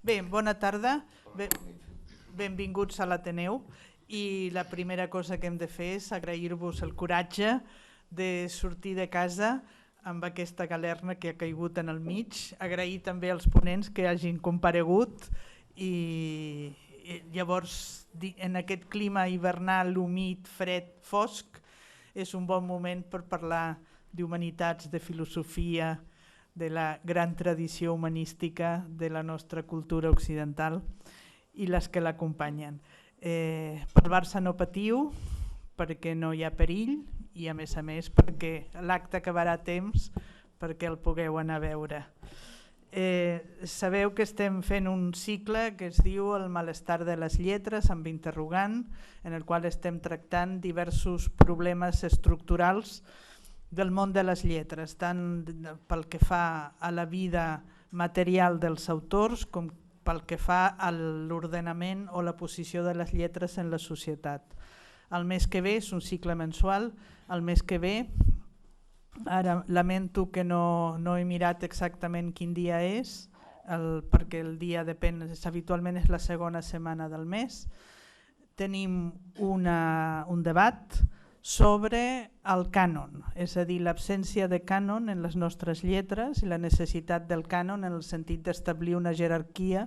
Bé, bona tarda, benvinguts a l'Ateneu i la primera cosa que hem de fer és agrair-vos el coratge de sortir de casa amb aquesta galerna que ha caigut en el mig, agrair també als ponents que hagin comparegut i llavors en aquest clima hivernal, humit, fred, fosc, és un bon moment per parlar d'humanitats, de filosofia, de la gran tradició humanística de la nostra cultura occidental i les que l'acompanyen. Per Barça no patiu, perquè no hi ha perill i a més perquè l'acte acabarà a temps perquè el pugueu anar a veure. Sabeu que estem fent un cicle que es diu El malestar de les lletres amb interrogant, en el qual estem tractant diversos problemes estructurals del món de les lletres, tant pel que fa a la vida material dels autors com pel que fa a l'ordenament o la posició de les lletres en la societat. El mes que ve és un cicle mensual, el mes que ve, ara lamento que no he mirat exactament quin dia és, perquè el dia depèn, habitualment és la segona setmana del mes, tenim un debat sobre el cànon, és a dir, l'absència de cànon en les nostres lletres i la necessitat del cànon en el sentit d'establir una jerarquia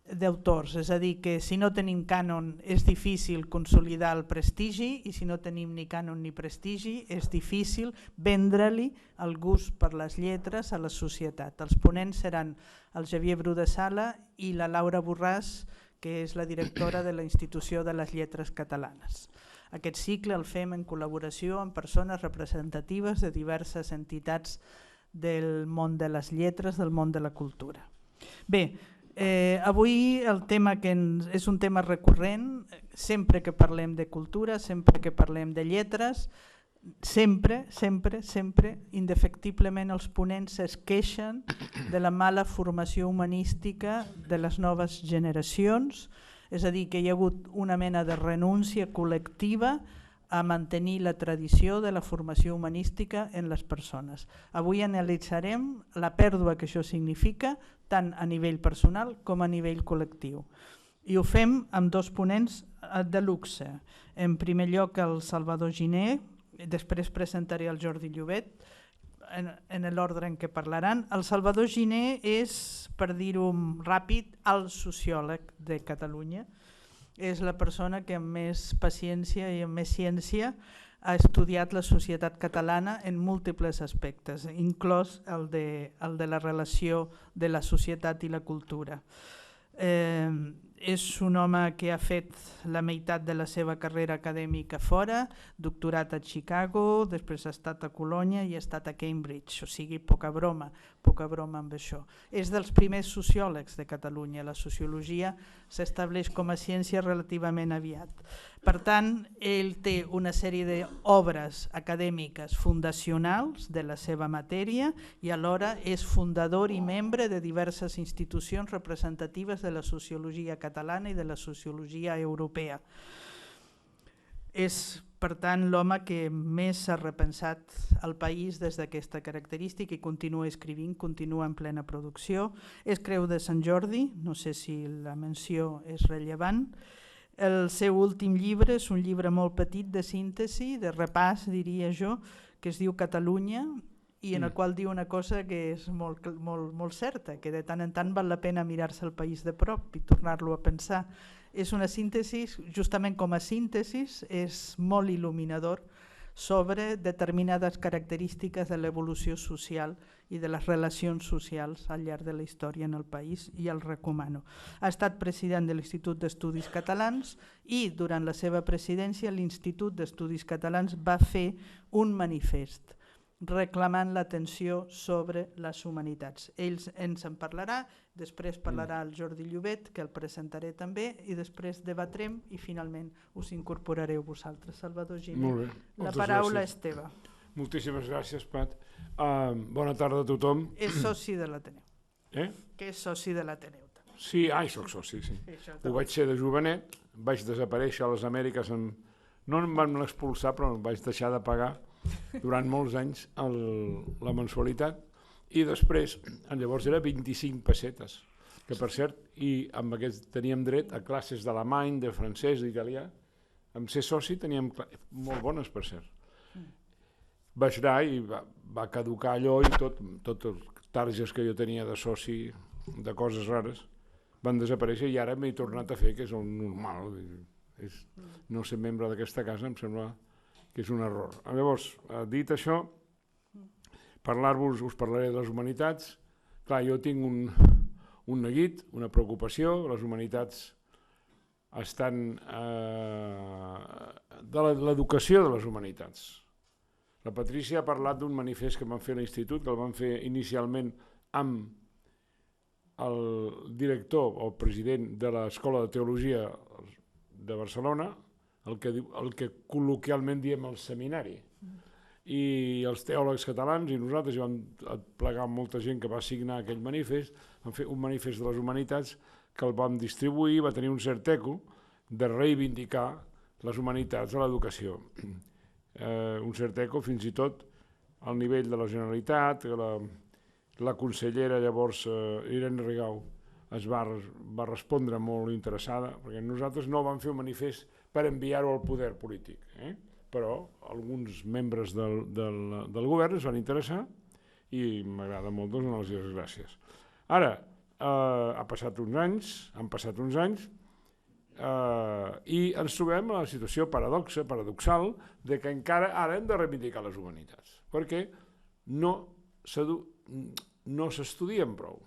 d'autors, és a dir, que si no tenim cànon és difícil consolidar el prestigi i si no tenim ni cànon ni prestigi és difícil vendre-li el gust per les lletres a la societat. Els ponents seran el Xavier Bru de Sala i la Laura Borràs, que és la directora de la Institució de les Lletres Catalanes. Aquest cicle el fem en col·laboració amb persones representatives de diverses entitats del món de les lletres, del món de la cultura. Bé, avui el tema que és un tema recurrent, sempre que parlem de cultura, sempre que parlem de lletres, sempre, indefectiblement els ponents es queixen de la mala formació humanística de les noves generacions, és a dir, que hi ha hagut una mena de renúncia col·lectiva a mantenir la tradició de la formació humanística en les persones. Avui analitzarem la pèrdua que això significa tant a nivell personal com a nivell col·lectiu. I ho fem amb dos ponents de luxe. En primer lloc el Salvador Giner, després presentaré el Jordi Llobet, en l'ordre en què parlaran. El Salvador Giner és, per dir-ho ràpid, el sociòleg de Catalunya. És la persona que amb més paciència i amb més ciència ha estudiat la societat catalana en múltiples aspectes, inclòs el de la relació de la societat i la cultura. És un home que ha fet la meitat de la seva carrera acadèmica fora, doctorat a Chicago, després ha estat a Colònia i ha estat a Cambridge, o sigui, poca broma amb això. És dels primers sociòlegs de Catalunya, la sociologia s'estableix com a ciència relativament aviat. Per tant, ell té una sèrie d'obres acadèmiques fundacionals de la seva matèria i alhora és fundador i membre de diverses institucions representatives de la sociologia catalana i de la sociologia europea. És, per tant, l'home que més s'ha repensat el país des d'aquesta característica i continua escrivint, continua en plena producció. És Creu de Sant Jordi, no sé si la menció és rellevant. El seu últim llibre és un llibre molt petit de síntesi, de repàs, diria jo, que es diu Catalunya, i en el qual diu una cosa que és molt certa, que de tant en tant val la pena mirar-se el país de prop i tornar-lo a pensar. És una síntesi, justament com a síntesi, és molt il·luminador sobre determinades característiques de l'evolució social i de les relacions socials al llarg de la història en el país, i el recomano. Ha estat president de l'Institut d'Estudis Catalans i durant la seva presidència l'Institut d'Estudis Catalans va fer un manifest reclamant l'atenció sobre les humanitats. Ells ens en parlarà, després parlarà el Jordi Llobet, que el presentaré també, i després debatrem i finalment us incorporareu vosaltres. Salvador Giner, la paraula és teva. Moltíssimes gràcies, Pat. Bona tarda a tothom. És soci de l'Ateneu. Que és soci de l'Ateneu. Sí, soc soci, sí. Ho vaig ser de jovenet, vaig desaparèixer a les Amèriques, no em van expulsar, però vaig deixar de pagar durant molts anys la mensualitat i després, llavors era 25 pessetes que per cert, i amb aquest teníem dret a classes d'alemany, de francès, d'italià. Amb ser soci teníem molt bones, per cert. Vaig anar i va caducar allò i tots els targes que jo tenia de soci, de coses rares, van desaparèixer i ara m'he tornat a fer, que és el normal. No ser membre d'aquesta casa em sembla que és un error. Llavors, dit això, us parlaré de les humanitats. Clar, jo tinc un neguit, una preocupació. Les humanitats estan de l'educació de les humanitats. La Patrícia ha parlat d'un manifest que van fer a l'institut, que el van fer inicialment amb el director o el president de l'Escola de Teologia de Barcelona, el que col·loquialment diem el seminari. I els teòlegs catalans i nosaltres vam plegar molta gent que va signar aquell manifest, vam fer un manifest de les humanitats que el vam distribuir, va tenir un cert eco de reivindicar les humanitats a l'educació. Un cert eco fins i tot al nivell de la Generalitat, la consellera llavors, Irene Rigau, es va respondre molt interessada, perquè nosaltres no vam fer un manifest per enviar-ho al poder polític, però alguns membres del govern es van interessar i m'agrada molt donar-los les gràcies. Ara, han passat uns anys, i ens trobem en la situació paradoxal de que encara ara hem de reivindicar les humanitats, perquè no s'estudien prou.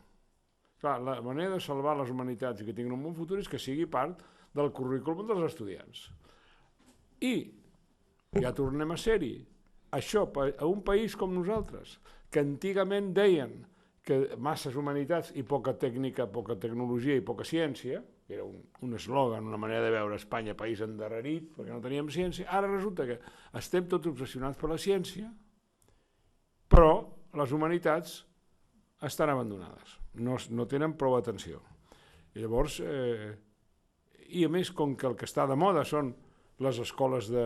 Clar, la manera de salvar les humanitats i que tinguin un bon futur és que sigui part del currículum dels estudiants. I ja tornem a ser-hi. Això, a un país com nosaltres, que antigament deien que masses humanitats i poca tècnica, poca tecnologia i poca ciència, que era un eslògan, una manera de veure Espanya país endarrerit, perquè no teníem ciència, ara resulta que estem tots obsessionats per la ciència, però les humanitats estan abandonades, no tenen prou atenció. I llavors, i a més, com que el que està de moda són les escoles de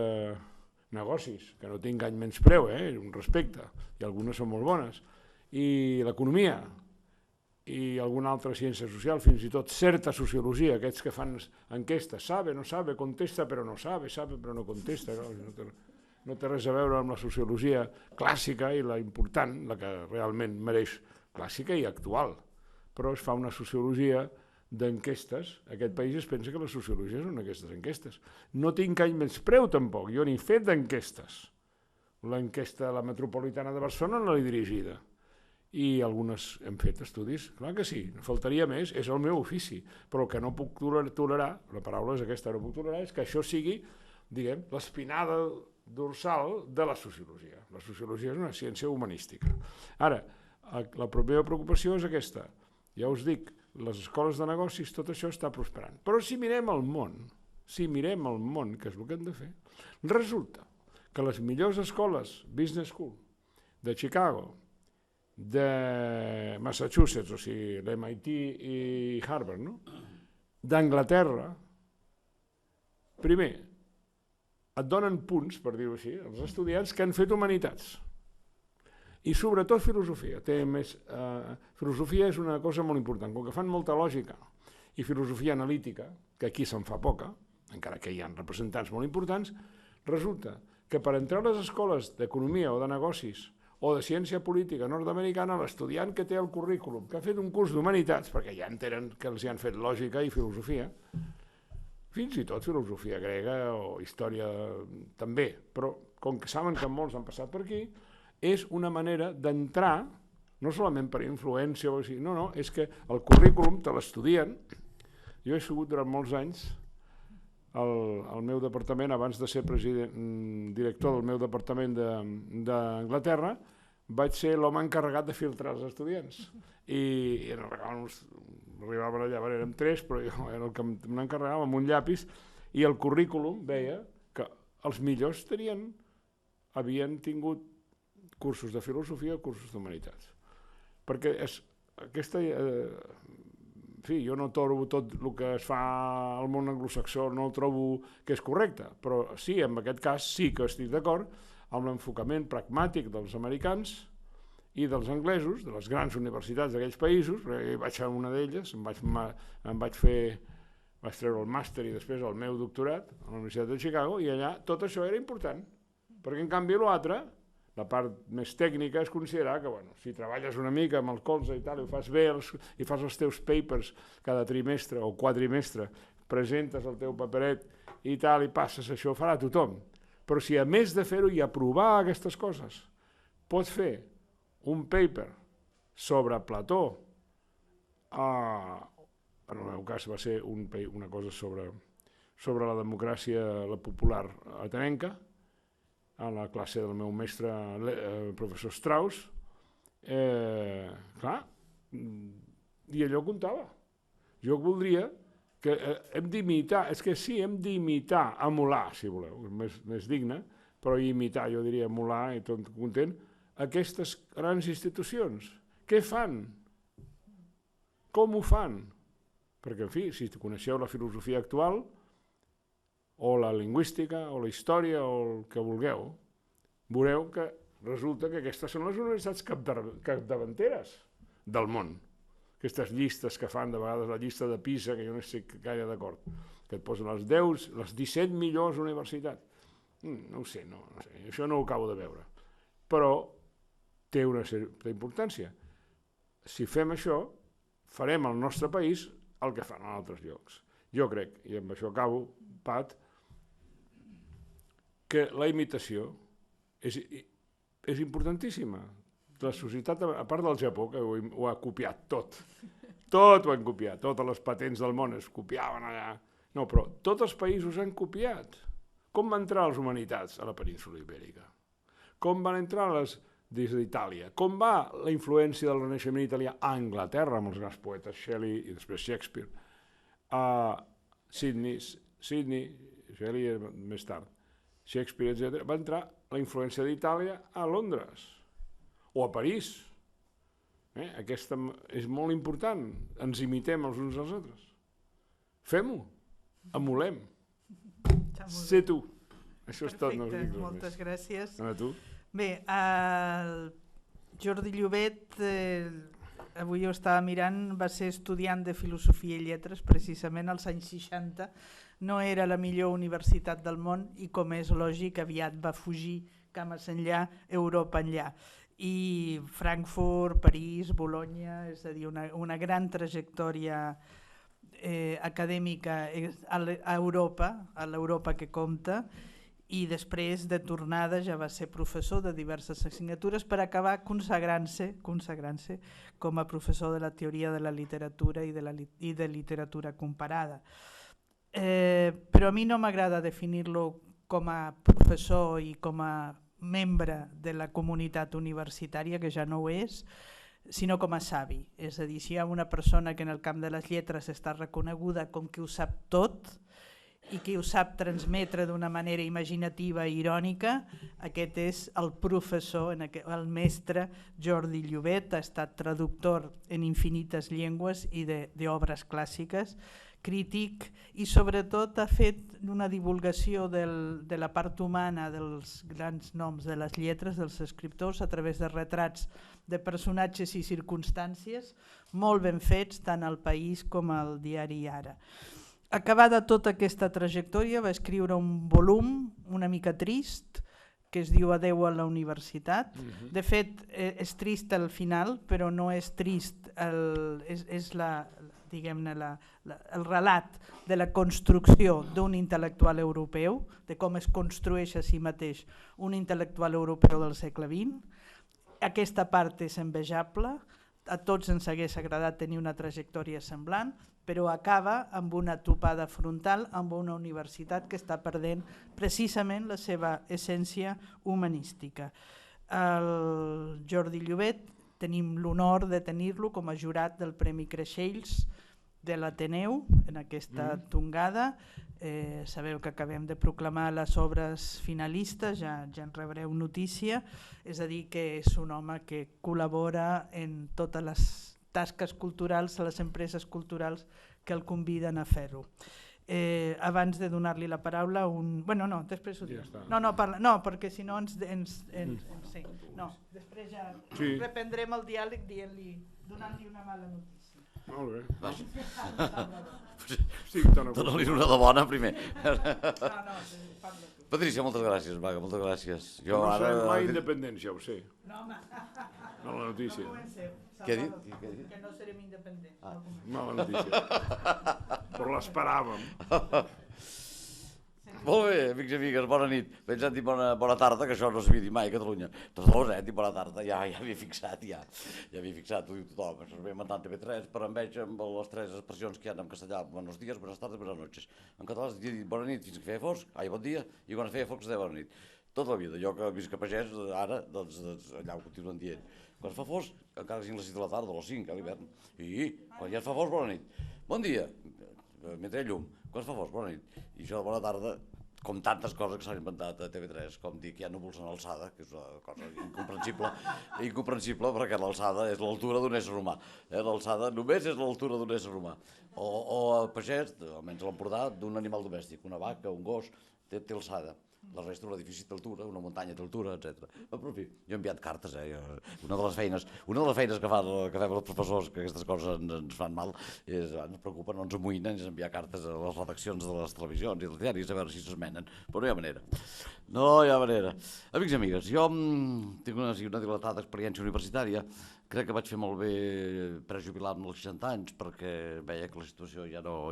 negocis, que no tinc any menyspreu, un respecte, i algunes són molt bones, i l'economia, i alguna altra ciència social, fins i tot certa sociologia, aquests que fan enquestes, sabe, no sabe, contesta però no sabe, sabe però no contesta, no té res a veure amb la sociologia clàssica i la important, la que realment mereix clàssica i actual, però es fa una sociologia d'enquestes. Aquest país es pensa que la sociologia són aquestes enquestes. No tinc any menyspreu tampoc, jo n'he fet d'enquestes. L'enquesta de la Metropolitana de Barcelona no l'he dirigida. I algunes hem fet estudis, clar que sí, no faltaria més, és el meu ofici, però el que no puc tolerar, la paraula és aquesta, no puc tolerar, és que això sigui, diguem, l'espinada dorsal de la sociologia. La sociologia és una ciència humanística. Ara, la meva preocupació és aquesta, ja us dic, les escoles de negocis, tot això està prosperant. Però si mirem el món, que és el que hem de fer, resulta que les millors escoles, Business School, de Chicago, de Massachusetts, o sigui, l'MIT i Harvard, d'Anglaterra, primer, et donen punts, per dir-ho així, als estudiants que han fet humanitats. I sobretot filosofia. Filosofia és una cosa molt important, com que fan molta lògica i filosofia analítica, que aquí se'n fa poca, encara que hi ha representants molt importants, resulta que per entrar a les escoles d'economia o de negocis o de ciència política nord-americana, l'estudiant que té el currículum, que ha fet un curs d'humanitats, perquè ja entenen que els hi han fet lògica i filosofia, fins i tot filosofia grega o història també, però com que saben que molts han passat per aquí, és una manera d'entrar, no solament per influència, no, és que el currículum te l'estudien. Jo he sigut durant molts anys al meu departament, abans de ser director del meu departament d'Anglaterra, vaig ser l'home encarregat de filtrar els estudiants. I arribava allà, érem 3, però jo era el que m'encarregava amb un llapis, i el currículum veia que els millors havien tingut cursos de filosofia o cursos d'humanitats. Perquè aquesta... En fi, jo no trobo tot el que es fa al món anglosaxó, no trobo que és correcte, però sí, en aquest cas sí que estic d'acord amb l'enfocament pragmàtic dels americans i dels anglesos, de les grans universitats d'aquells països, perquè vaig a una d'elles, vaig treure el màster i després el meu doctorat a la Universitat de Chicago, i allà tot això era important, perquè en canvi l'altre, la part més tècnica, és considerar que si treballes una mica amb el colze i tal, i ho fas bé, i fas els teus papers cada trimestre o quadrimestre, presentes el teu paperet i tal, i passes, això ho farà tothom. Però si a més de fer-ho i aprovar aquestes coses, pots fer un paper sobre Plató, en el meu cas va ser una cosa sobre la democràcia popular atenenca, a la classe del meu mestre, professor Strauss, clar, i allò comptava. Jo voldria que hem d'imitar, és que sí, hem d'imitar, emular, si voleu, més digne, però imitar, jo diria emular, i tot content, aquestes grans institucions. Què fan? Com ho fan? Perquè, en fi, si coneixeu la filosofia actual, o la lingüística, o la història, o el que vulgueu, veureu que resulta que aquestes són les universitats capdavanteres del món. Aquestes llistes que fan, de vegades la llista de PISA, que jo no estic gaire d'acord, que et posen les 10, les 17 millors universitats. No ho sé, això no ho acabo de veure. Però té una certa importància. Si fem això, farem al nostre país el que fan en altres llocs. Jo crec, i amb això acabo, Pat, que la imitació és importantíssima. La societat, a part del Japó, que ho ha copiat tot. Tot ho han copiat, totes les patents del món es copiaven allà. No, però tots els països han copiat. Com van entrar les humanitats a la península ibèrica? Com van entrar des d'Itàlia? Com va la influència del Renaixement italià a Anglaterra, amb els grans poetes Shelley i després Shakespeare? Sidney, Shelley més tard, Shakespeare, etc. Va entrar la influència d'Itàlia a Londres o a París. Aquesta és molt important. Ens imitem els uns als altres. Fem-ho. Emulem. Sé tu. Això és tot. Perfecte, moltes gràcies. A tu. Bé, el Jordi Llobet, avui ho estava mirant, va ser estudiant de Filosofia i Lletres precisament als anys 60. No era la millor universitat del món i, com és lògic, aviat va fugir cames enllà, Europa enllà. I Frankfurt, París, Bologna, és a dir, una gran trajectòria acadèmica a Europa, a l'Europa que compta, i després de tornada ja va ser professor de diverses assignatures per acabar consagrant-se com a professor de la teoria de la literatura i de literatura comparada. Però a mi no m'agrada definir-lo com a professor i com a membre de la comunitat universitària, que ja no ho és, sinó com a savi. És a dir, si hi ha una persona que en el camp de les lletres està reconeguda com que ho sap tot i que ho sap transmetre d'una manera imaginativa i irònica, aquest és el professor, el mestre Jordi Llobet. Ha estat traductor en infinites llengües i d'obres clàssiques, crític, i sobretot ha fet una divulgació de la part humana dels grans noms de les lletres, dels escriptors, a través de retrats de personatges i circumstàncies molt ben fets tant al País com al diari Ara. Acabada tota aquesta trajectòria va escriure un volum una mica trist que es diu Adeu a la universitat. De fet, és trist al final, però no és trist, és diguem-ne, el relat de la construcció d'un intel·lectual europeu, de com es construeix a si mateix un intel·lectual europeu del segle XX. Aquesta part és envejable, a tots ens hagués agradat tenir una trajectòria semblant, però acaba amb una topada frontal amb una universitat que està perdent precisament la seva essència humanística. El Jordi Llobet tenim l'honor de tenir-lo com a jurat del Premi Creixells de l'Ateneu en aquesta tongada. Sabeu que acabem de proclamar les obres finalistes, ja en rebreu notícia, és a dir, que és un home que col·labora en totes les tasques culturals, a les empreses culturals que el conviden a fer-ho. Abans de donar-li la paraula, Bueno, no, després ho diré. està. No, perquè si no sí. No, després ja Sí. reprendrem el diàleg donant-li una mala notícia. Molt bé. Vaja. Sí, te'n Dóna-li una de bona primer. No, parla tu. Patricia, moltes gràcies, Vaga, moltes gràcies. No serem mai independents, ja ho sé. No, home, Mala notícia. no comencem. Què ha dit? Salvador, Què ha dit? que no serem independents. Ah. No comencem. Mala notícia. Però l'esperàvem. Molt bé, amics i amigues, bona nit. Bé, ens han dit bona tarda, que això no s'havia dit mai a Catalunya. Tots dos, dit bona tarda, ja havia fixat, ja havia fixat, ho diu tothom. Això s'havia inventat TV3, però em veig amb les tres expressions que hi ha en castellà. Buenos días, buenas tardes, buenas noches. En català es dit bona nit fins que feia fosc, bon dia, i quan feia fosc es deia bona nit. Tota la vida, jo que visc a pagès, ara, doncs allà ho continuen dient. Quan fa fosc, encara que siguin les 6 de la tarda o les 5, a l'hivern. I quan ja es fa fosc, bona nit. Bon dia, mentre hi ha llum. Quan es fa fosc, bona nit. I això de bona tarda, com tantes coses que s'han inventat a TV3, com dir que hi ha núvols en alçada, que és una cosa incomprensible perquè l'alçada és l'altura d'un ésser humà. L'alçada només és l'altura d'un ésser humà. O a pagès, almenys a l'Empordà, d'un animal domèstic, una vaca, un gos, té alçada. La resta d'un edifici té altura, una muntanya té altura, etc. Però, en fi, jo he enviat cartes, Una de les feines que fem els professors, que aquestes coses ens fan mal, ens preocupa, no ens amoïnen, és enviar cartes a les redaccions de les televisions i dels diaris a veure si s'esmenen, però no hi ha manera. No hi ha manera. Amics i amigues, jo tinc una dilatada experiència universitària. Crec que vaig fer molt bé prejubilar-me als 60 anys perquè veia que la situació ja no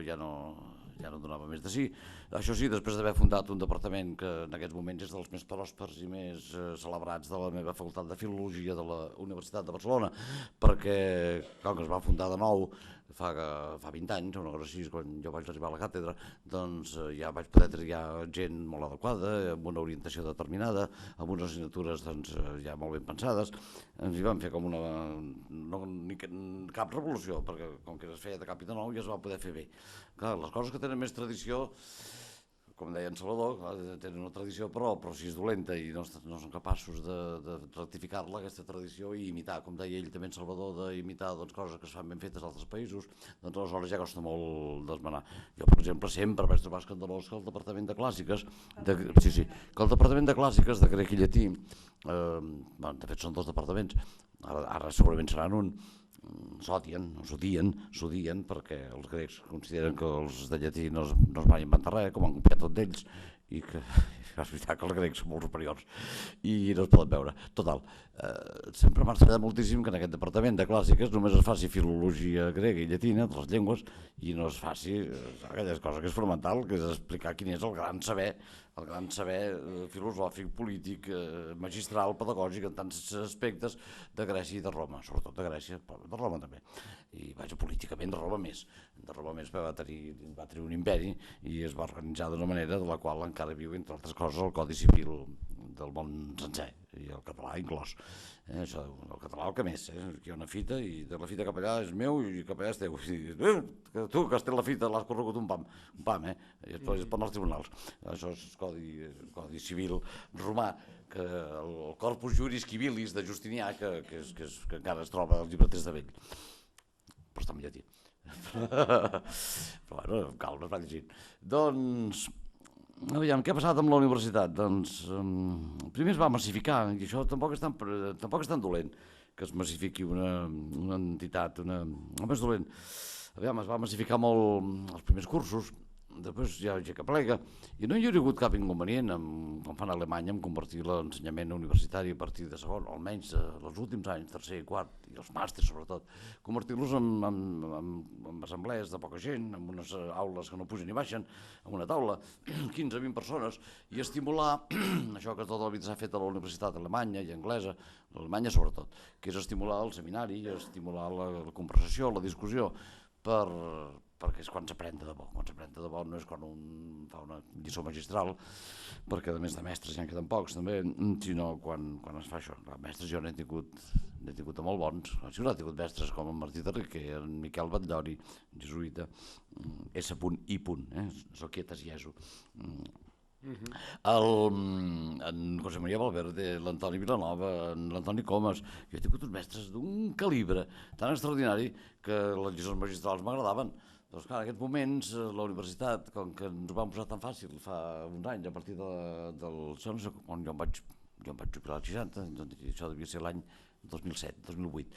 donava més de sí. Això sí, després d'haver fundat un departament que en aquests moments és dels més pròspers i més celebrats de la meva facultat de Filologia de la Universitat de Barcelona, perquè com que es va fundar de nou fa 20 anys, una cosa així, quan jo vaig arribar a la càtedra, doncs ja vaig poder triar gent molt adequada, amb una orientació determinada, amb unes assignatures doncs, ja molt ben pensades. Ens hi vam fer com cap revolució, perquè com que es feia de cap i de nou ja es va poder fer bé. Clar, les coses que tenen més tradició, com deia en Salvador, tenen una tradició, però si és dolenta i no són capaços de rectificar-la, aquesta tradició, i imitar, com deia ell també en Salvador, d'imitar coses que es fan ben fetes a altres països, doncs aleshores ja costa molt d'esmenar. Jo, per exemple, sempre vaig trobar escandalós que el Departament de Clàssiques, de grec i llatí, de fet són dos departaments, ara segurament seran un, s'odien perquè els grecs consideren que els de llatí no es van inventar res, com han copiat tot d'ells, i que és veritat que els grecs són molt superiors i no es poden veure. Total, sempre m'ha estranyat moltíssim que en aquest departament de clàssiques només es faci filologia grega i llatina, de les llengües, i no es faci aquella cosa que és fonamental, que és explicar quin és el gran saber filosòfic, polític, magistral, pedagògic, en tants aspectes de Grècia i de Roma, sobretot de Grècia, però de Roma també. I vaja, políticament de Roma més va tenir un imperi i es va organitzar d'una manera de la qual encara viu, entre altres coses, el Codi Civil del món sencer, i el català inclòs. Això, el català el que més, hi ha una fita i de la fita cap allà és meu i cap allà és teu. Tu, que has tret la fita, l'has corregut un pam, i després es pot anar als tribunals. Això és Codi Civil romà, que el Corpus Juris Civilis de Justinià, que encara es troba als llibreters de vell, però està en llatí. Però bueno, amb calma es va llegint. Doncs, aviam, què ha passat amb la universitat? Doncs, primer es va massificar, i això tampoc és tan dolent, que es massifiqui una entitat, home, és dolent. Aviam, es va massificar molt els primers cursos, després ja que plega, i no hi hauria hagut cap inconvenient, com fan a Alemanya, en convertir l'ensenyament universitari a partir de segon, o almenys els últims anys, tercer i quart, i els màsters sobretot, convertir-los en assemblees de poca gent, en unes aules que no pugen ni baixen, en una taula, 15-20 persones, i estimular això que tota la vida s'ha fet a la universitat alemanya i anglesa, l'Alemanya sobretot, que és estimular el seminari, estimular la conversació, la discussió, perquè és quan s'aprèn de debò. Quan s'aprèn de debò no és quan un fa una lliçó magistral, perquè a més de mestres ja en queden pocs també, sinó quan es fa això. Mestres jo n'he tingut de molt bons. Si no he tingut mestres com en Martí de Riquer, en Miquel Batllori, jesuïta, S. I. Soquietas Iesu, en José María Valverde, l'Antoni Vilanova, l'Antoni Comas. Jo he tingut uns mestres d'un calibre tan extraordinari que les lliçons magistrals m'agradaven. Doncs clar, en aquests moments la universitat, com que ens ho van posar tan fàcil fa uns anys, a partir això no sé quan jo em vaig jubilar als 60, doncs això devia ser l'any 2007, 2008.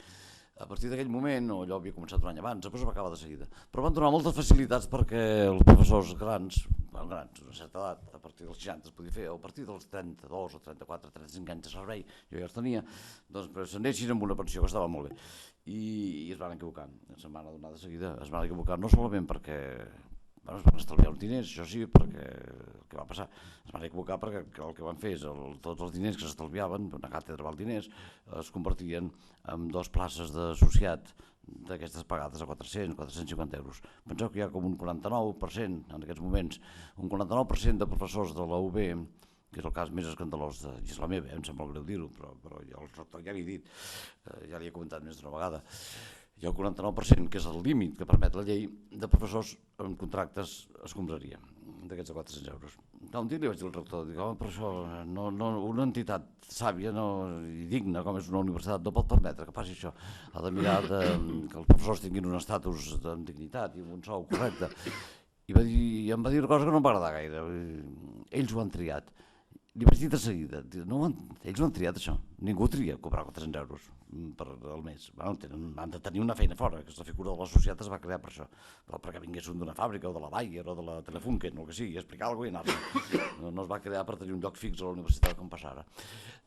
A partir d'aquell moment, o allò havia començat un any abans, després va acabar de seguida, però van donar moltes facilitats perquè els professors grans, d'una certa edat, a partir dels 60 es podia fer, o a partir dels 32 o 34, 35 anys de servei, jo ja els tenia, doncs s'anessin amb una pensió que estava molt bé. I es van equivocar, se'n van adonar de seguida, es van equivocar no solament perquè es van estalviar uns diners, això sí, perquè el que va passar, es van equivocar perquè el que van fer és tots els diners que s'estalviaven, una càtedra val diners, es convertien en 2 places d'associat d'aquestes pagades a 400, 450 euros. Penseu que hi ha com un 49% en aquests moments, un 49% de professors de la UB, que és el cas més escandalós i és la meva, em sembla greu dir-ho, però jo el rector ja l'he dit, ja l'hi he comentat més d'una vegada, hi ha el 49%, que és el límit que permet la llei, de professors amb contractes escombraria, d'aquests de 400 euros. Un dia li vaig dir al rector, dic, home, per això una entitat sàvia i digna com és una universitat no pot permetre que passi això. Ha de mirar que els professors tinguin un estatus amb dignitat i amb un sou correcte. I em va dir una cosa que no em va agradar gaire. Ells ho han triat. Li vaig dir de seguida, ells ho han triat això, ningú tria cobrar 400 euros al mes, han de tenir una feina fora, aquesta figura de l'associat es va crear per això, però perquè vinguessin d'una fàbrica o de la Bayer o de la Telefunken o el que sigui, explicar alguna cosa i anar-se, no es va crear per tenir un lloc fix a la universitat com passa ara.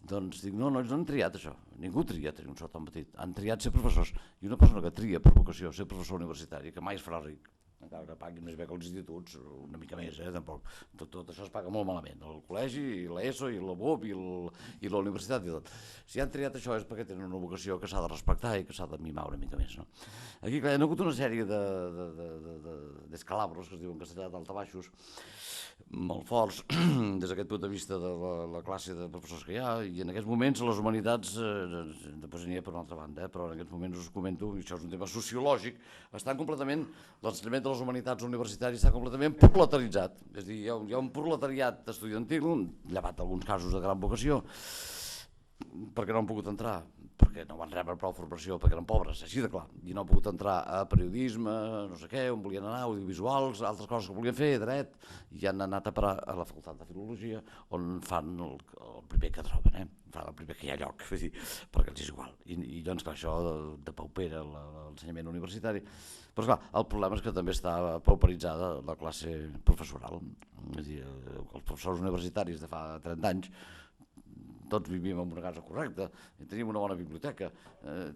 Doncs dic, no, ells no han triat això, ningú tria tenir un sou tan petit, han triat ser professors, i una persona que tria per vocació ser professor universitari, que mai es farà ric, encara que paguin més bé que els instituts, una mica més, tampoc. Tot això es paga molt malament, el col·legi, l'ESO, i la BUP, i la universitat i tot. Si han triat això és perquè tenen una vocació que s'ha de respectar i que s'ha de mimar una mica més. Aquí, clar, hi ha hagut una sèrie d'escalabros, que es diuen en castellà, daltabaixos, molt forts des d'aquest punt de vista de la classe de professors que hi ha, i en aquests moments les humanitats, després n'hi ha per una altra banda, però en aquests moments us comento, i això és un tema sociològic, l'ensenyament de les humanitats universitàries està completament proletaritzat, és a dir, hi ha un proletariat estudiantil, llevat alguns casos de gran vocació, perquè no han pogut entrar, perquè no van rebre prou formació, perquè eren pobres, així de clar, i no han pogut entrar a periodisme, no sé què, on volien anar, audiovisuals, altres coses que volien fer, dret, i han anat a parar a la facultat de filologia, on fan el primer que troben, fan el primer que hi ha lloc, perquè els és igual. I doncs, clar, això de paupera l'ensenyament universitari. Però, clar, el problema és que també està pauperitzada la classe professoral. És a dir, els professors universitaris de fa 30 anys tots vivíem en una casa correcta, teníem una bona biblioteca,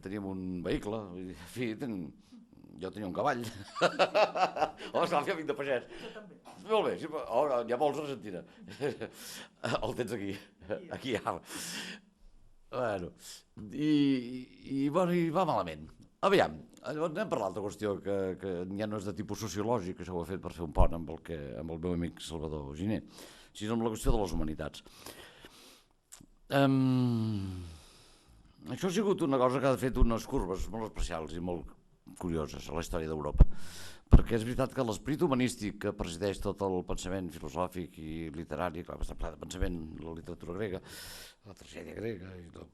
teníem un vehicle, en fi, jo tenia un cavall. Home, esclar, jo vinc de pagès. Molt bé, ja vols Argentina. El tens aquí ara. Bueno, i va malament. Aviam, anem per l'altra qüestió, que ja no és de tipus sociològic, això ho he fet per fer un pont amb el meu amic Salvador Giner, sinó amb la qüestió de les humanitats. Això ha sigut una cosa que ha fet unes curves molt especials i molt curioses a la història d'Europa, perquè és veritat que l'esperit humanístic que presideix tot el pensament filosòfic i literari, clar, està ple de pensament, la literatura grega, la tragèdia grega i tot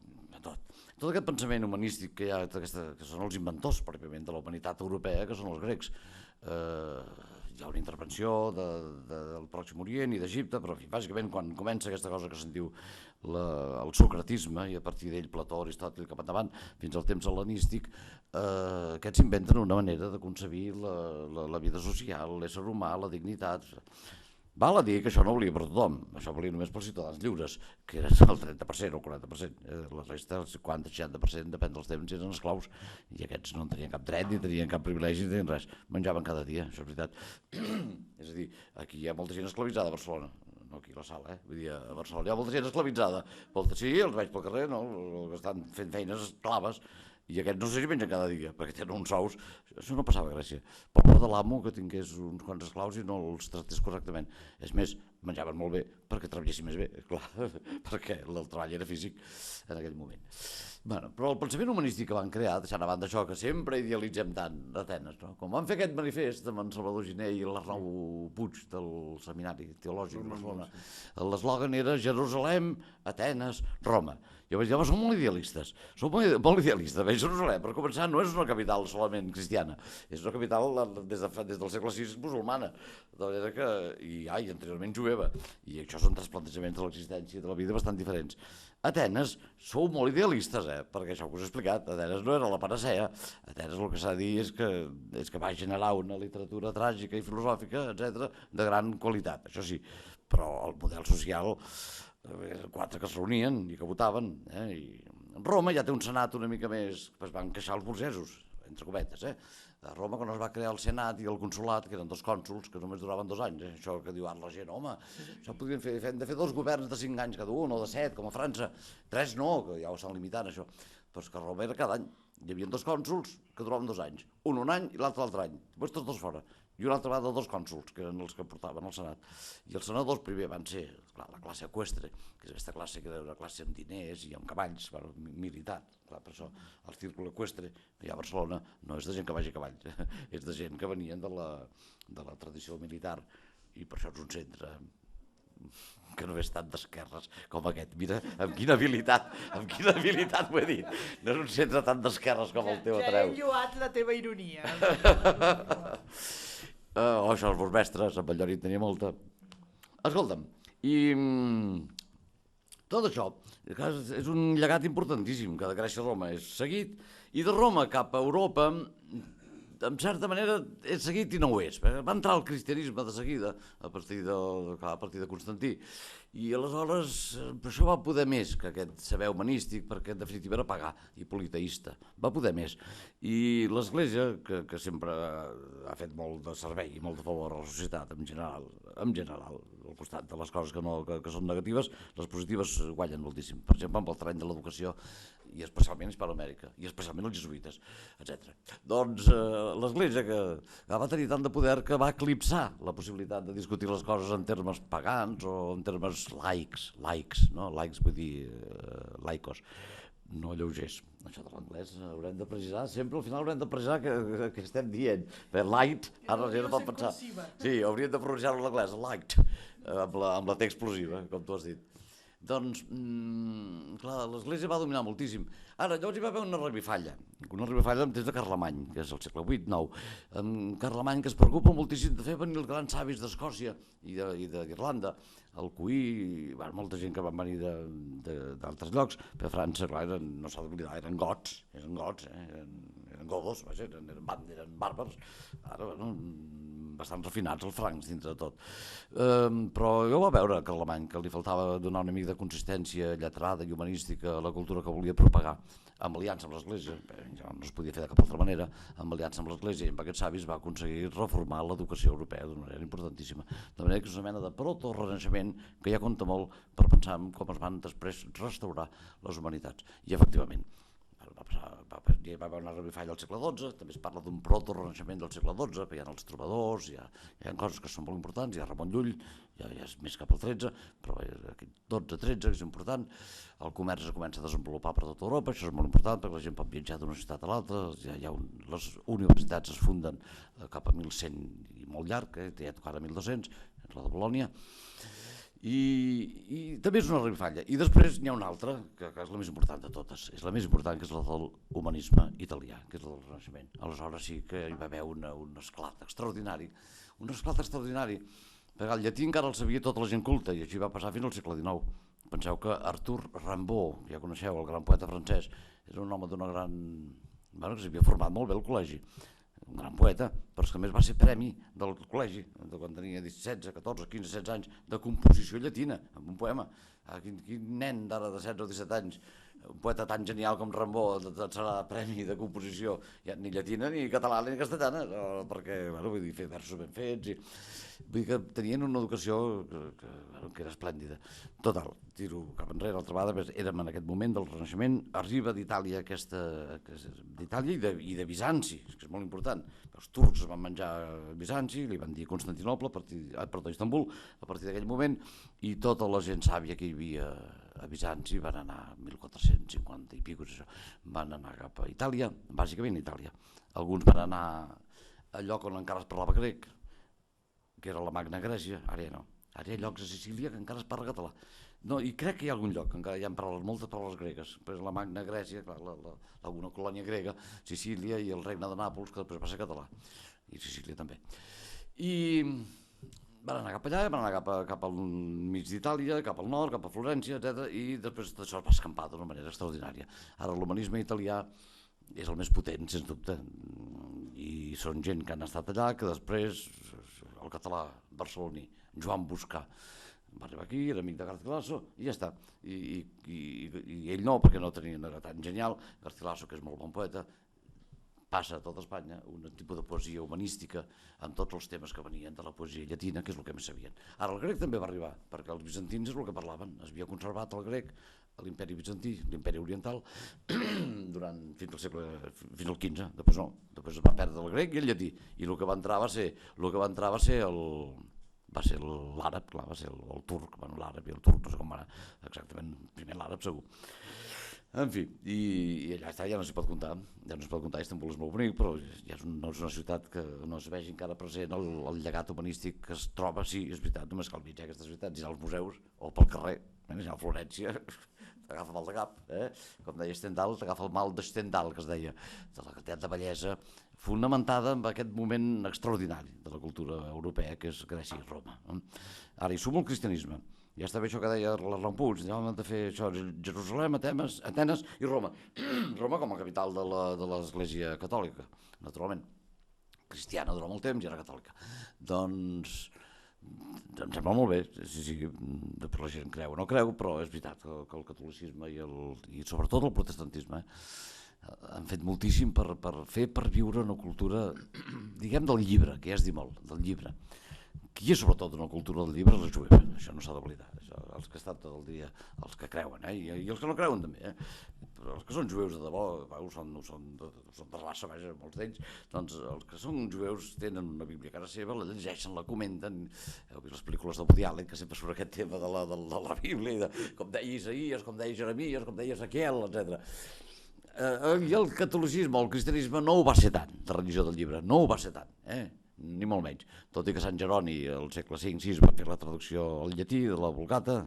aquest pensament humanístic que hi ha, que són els inventors pròpiament de la humanitat europea, que són els grecs. Hi ha una intervenció del Pròxim Orient i d'Egipte, però bàsicament quan comença aquesta cosa que se'n diu el socratisme, i a partir d'ell Plató, Aristòtil, cap endavant, fins al temps hel·lenístic, aquests inventen una manera de concebir la vida social, l'ésser humà, la dignitat. Val a dir que això no valia per tothom, això valia només pels ciutadans lliures, que eren el 30% o el 40%, la resta, el 50-60%, depèn dels temps, eren esclaus, i aquests no en tenien cap dret, ni tenien cap privilegi, ni tenien res, menjaven cada dia, això és veritat. És a dir, aquí hi ha molta gent esclavitzada a Barcelona, no aquí a la sala, vull dir, a Barcelona hi ha molta gent esclavitzada, sí, els veig pel carrer, no, que estan fent feines esclaves, i aquests no sé si mengen cada dia, perquè tenen uns sous. Això no passava a Grècia. Poble de l'amo que tingués uns quants esclaus i no els tractés correctament. És més, menjaven molt bé perquè treballessin més bé, clar, perquè el treball era físic en aquell moment. Però el pensament humanístic que van crear, deixant a banda això que sempre idealitzem tant d'Atenes, no? Com van fer aquest manifest amb en Salvador Giner i l'Arnau Puig del Seminari Teològic de Barcelona, l'eslògan era Jerusalem, Atenes, Roma. Jo vaig dir, som molt idealistes, molt idealistes. Bé, Jerusalem, per començar, no és una capital solament cristiana, és una capital des del segle VI musulmana, de manera que, i anteriorment jueva, i això són tres plantejaments de l'existència i de la vida bastant diferents. Atenes, sou molt idealistes, perquè això que us he explicat, Atenes no era la panacea. Atenes el que s'ha de dir és que va generar una literatura tràgica i filosòfica, etc., de gran qualitat, això sí, però el model social, quatre que es reunien i que votaven, i Roma ja té un senat una mica més, es van queixar els burgesos, entre cometes, A Roma, quan es va crear el Senat i el Consolat, que eren dos cònsols que només duraven 2 anys, això que diu ara la gent, home, això podrien fer, hem de fer 2 governs de 5 anys cada un, o de 7, com a França, 3 no, que ja ho estan limitant, això. Però és que a Roma era cada any, hi havia 2 cònsols que duraven 2 anys, un any i l'altre any, després tots 2 fora, i una altra vegada 2 cònsols, que eren els que portaven el Senat. I els senadors primer van ser, clar, la classe eqüestre, que és aquesta classe que era una classe amb diners i amb cavalls, militar. Clar, per això el círcul eqüestre, allà a Barcelona, no és de gent que vagi a cavall, és de gent que venien de la tradició militar, i per això és un centre que no és tan d'esquerres com aquest. Mira, amb quina habilitat ho he dit. No és un centre tan d'esquerres com el teu Atreu. Ja he lloat la teva ironia. Això, els meus mestres, amb el Llorit tenia molta. Escolta'm, i tot això és un llegat importantíssim, que de Grècia a Roma és seguit, i de Roma cap a Europa, en certa manera, és seguit i no ho és. Va entrar el cristianisme de seguida, a partir de Constantí, i aleshores això va poder més que aquest saber humanístic, perquè en definitiva era pagà i politeista. Va poder més. I l'Església, que sempre ha fet molt de servei i molt de favor a la societat en general, al costat de les coses que són negatives, les positives guanyen moltíssim. Per exemple, amb el terreny de l'educació, i especialment Hispanoamèrica, i especialment els jesuïtes, etc. Doncs l'Església, que va tenir tant de poder que va eclipsar la possibilitat de discutir les coses en termes pagans o en termes laics, no? Laics vull dir laicos, no lleugers. Això de l'anglès haurem de precisar, sempre al final haurem de precisar que estem dient. Light, ara la gent pot pensar. Sí, hauríem de pronunciar-ho en anglès, light, amb la T explosiva, com tu has dit. Doncs, clar, l'Església va dominar moltíssim. Ara, llavors hi va haver una revifalla en temps de Carlemany, que és el segle VIII-IX. Carlemany, que es preocupa moltíssim de fer venir els grans savis d'Escòcia i d'Irlanda, el Cuí, molta gent que van venir d'altres llocs, però a França, clar, no s'ha d'oblidar, eren gots, eren godos, eren bàrbars, ara, bastant refinats els francs dintre de tot. Però jo ho va veure a Carlemany, que li faltava donar una mica de consistència lletrada i humanística a la cultura que volia propagar, amb aliança amb l'Església, ja no es podia fer de cap altra manera, amb aliança amb l'Església, i amb aquests savis va aconseguir reformar l'educació europea d'una manera importantíssima. De manera que és una mena de proto-renaixement que ja compta molt per pensar en com es van després restaurar les humanitats. I efectivament, va haver una revifalla al segle XII, també es parla d'un proto-renaixement del segle XII, que hi ha els trobadors, hi ha coses que són molt importants, hi ha Ramon Llull, ja és més cap al XIII, però aquest 12-13 és important, el comerç es comença a desenvolupar per tota Europa, això és molt important perquè la gent pot viatjar d'una ciutat a l'altra, les universitats es funden cap a 1100 i molt llarg, ja tocava 1200, la de Bolònia, i també és una revifalla. I després n'hi ha una altra, que és la més important de totes, és la més important, que és la del humanisme italià, que és la del Renaixement. Aleshores sí que hi va haver un esclat extraordinari, perquè el llatí encara el sabia tota la gent culta, i així va passar fins al segle XIX. Penseu que Arthur Rimbaud, ja coneixeu, el gran poeta francès, era un home d'una gran... que s'havia format molt bé al col·legi, un gran poeta, però és que a més va ser premi del col·legi, quan tenia 16, 14, 15, 16 anys, de composició llatina, amb un poema. Quin nen d'ara de 16 o 17 anys, un poeta tan genial com Rimbaud, serà premi de composició, ni llatina, ni catalana, ni castellana, perquè, vull dir, fer versos ben fets, vull dir que tenien una educació que era esplèndida. Total, tiro cap enrere, altra vegada, érem en aquest moment del Renaixement, arriba d'Itàlia i de Bizanci, que és molt important. Els turcs van menjar Bizanci, li van dir Constantinoble, Istanbul, a partir d'aquell moment, i tota la gent sàvia que hi havia a Bizanci, van anar 1450 i pico, això, van anar cap a Itàlia, bàsicament a Itàlia. Alguns van anar a lloc on encara es parlava grec, que era la Magna Grècia, ara ja no. Ara hi ha llocs a Sicília que encara es parla català. No, i crec que hi ha algun lloc, encara hi ha moltes paraules gregues. Després la Magna Grècia, alguna colònia grega, Sicília i el regne de Nàpols, que després va ser català. I Sicília també. I van anar cap allà, van anar cap al mig d'Itàlia, cap al nord, cap a Florència, etc. I després això es va escampar d'una manera extraordinària. Ara l'humanisme italià és el més potent, sens dubte. I són gent que han estat allà, que després el català barceloní, Joan Boscà, va arribar aquí, era amic de Garcilaso, i ja està. I ell no, perquè no tenia, no era tan genial. Garcilaso, que és molt bon poeta, passa a tota Espanya un tipus de poesia humanística amb tots els temes que venien de la poesia llatina, que és el que més sabien. Ara el grec també va arribar, perquè els bizantins és el que parlaven. Es havia conservat el grec a l'imperi bizantí, l'imperi oriental, fins al XV. Després no, després es va perdre el grec i el llatí. I el que va entrar va ser l'àrab, clar, va ser el turc, bueno, l'àrab i el turc, no sé com va anar, exactament, primer l'àrab segur. En fi, i allà està, ja no s'hi pot comptar, Istanbul és molt bonic, però ja no és una ciutat que no es vegi encara present el llegat humanístic que es troba, sí, és veritat, només cal mitjar aquestes ciutats, anar als museus o pel carrer, anar a Florència, t'agafa mal de cap, com deia Stendhal, t'agafa el mal de Stendhal, que es deia, de la quantitat de bellesa fonamentada en aquest moment extraordinari de la cultura europea, que és Grècia i Roma. Ara, hi suma el cristianisme. Ja està bé això que deia l'Arlan Puig, hem de fer això, Jerusalem, Atenes i Roma. Roma com a capital de l'Església catòlica, naturalment. Cristiana durant molt temps i era catòlica. Doncs em sembla molt bé, sí, després la gent creu o no creu, però és veritat que el catolicisme i sobretot el protestantisme han fet moltíssim per fer perviure una cultura, diguem, del llibre, que ja es diu molt, del llibre. Qui és sobretot una cultura del llibre és la jueva, això no s'ha d'oblidar, els que estan tot el dia, els que creuen, i els que no creuen també, però els que són jueus de debò, són de raça, vaja, molts d'ells, doncs els que són jueus tenen una Bíblia a casa seva, la llegeixen, la comenten, heu vist les pel·lícules de Woody Allen, que sempre surt aquest tema de la Bíblia, com deia Isaías, com deia Jeremies, com deia Ezequiel, etc. I el catolicisme o el cristianisme no ho va ser tant, la religió del llibre, no ho va ser tant, ni molt menys, tot i que Sant Jeroni al segle V-VI va fer la traducció al llatí de la Vulgata,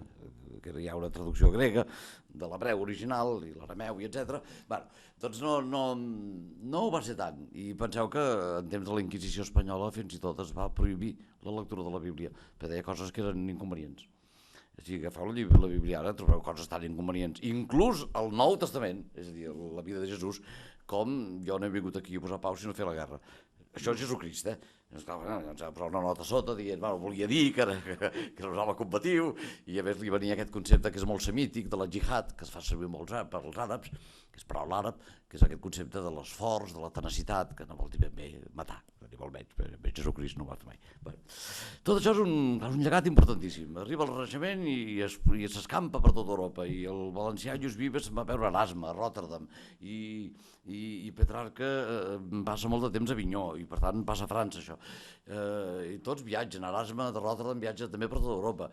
que hi ha una traducció grega de l'hebreu original i l'arameu i etc. Doncs no ho va ser tant, i penseu que en temps de la Inquisició espanyola fins i tot es va prohibir la lectura de la Bíblia, perquè deia coses que eren inconvenients. O sigui, agafeu la Bíblia ara, trobeu coses tan inconvenients, inclús el Nou Testament, és a dir, la vida de Jesús, com jo no he vingut aquí a posar pau sinó a fer la guerra. Això és Jesucrist, ens va posar una nota sota dient, volia dir que era un home combatiu, i a més li venia aquest concepte que és molt semític de la jihad, que es fa servir molt per als àrabs, que és paraula àrab, que és aquest concepte de l'esforç, de la tenacitat, que no vol dir ben bé matar, ni molt menys, Jesucrist no ho va fer mai. Tot això és un llegat importantíssim. Arriba el Renaixement i s'escampa per tota Europa, i el valencià Lluís Vives se'n va veure a Erasme, a Rotterdam, i Petrarca passa molt de temps a Avinyó, i per tant passa a França, això. I tots viatgen, Erasme de Rotterdam viatja també per tota Europa.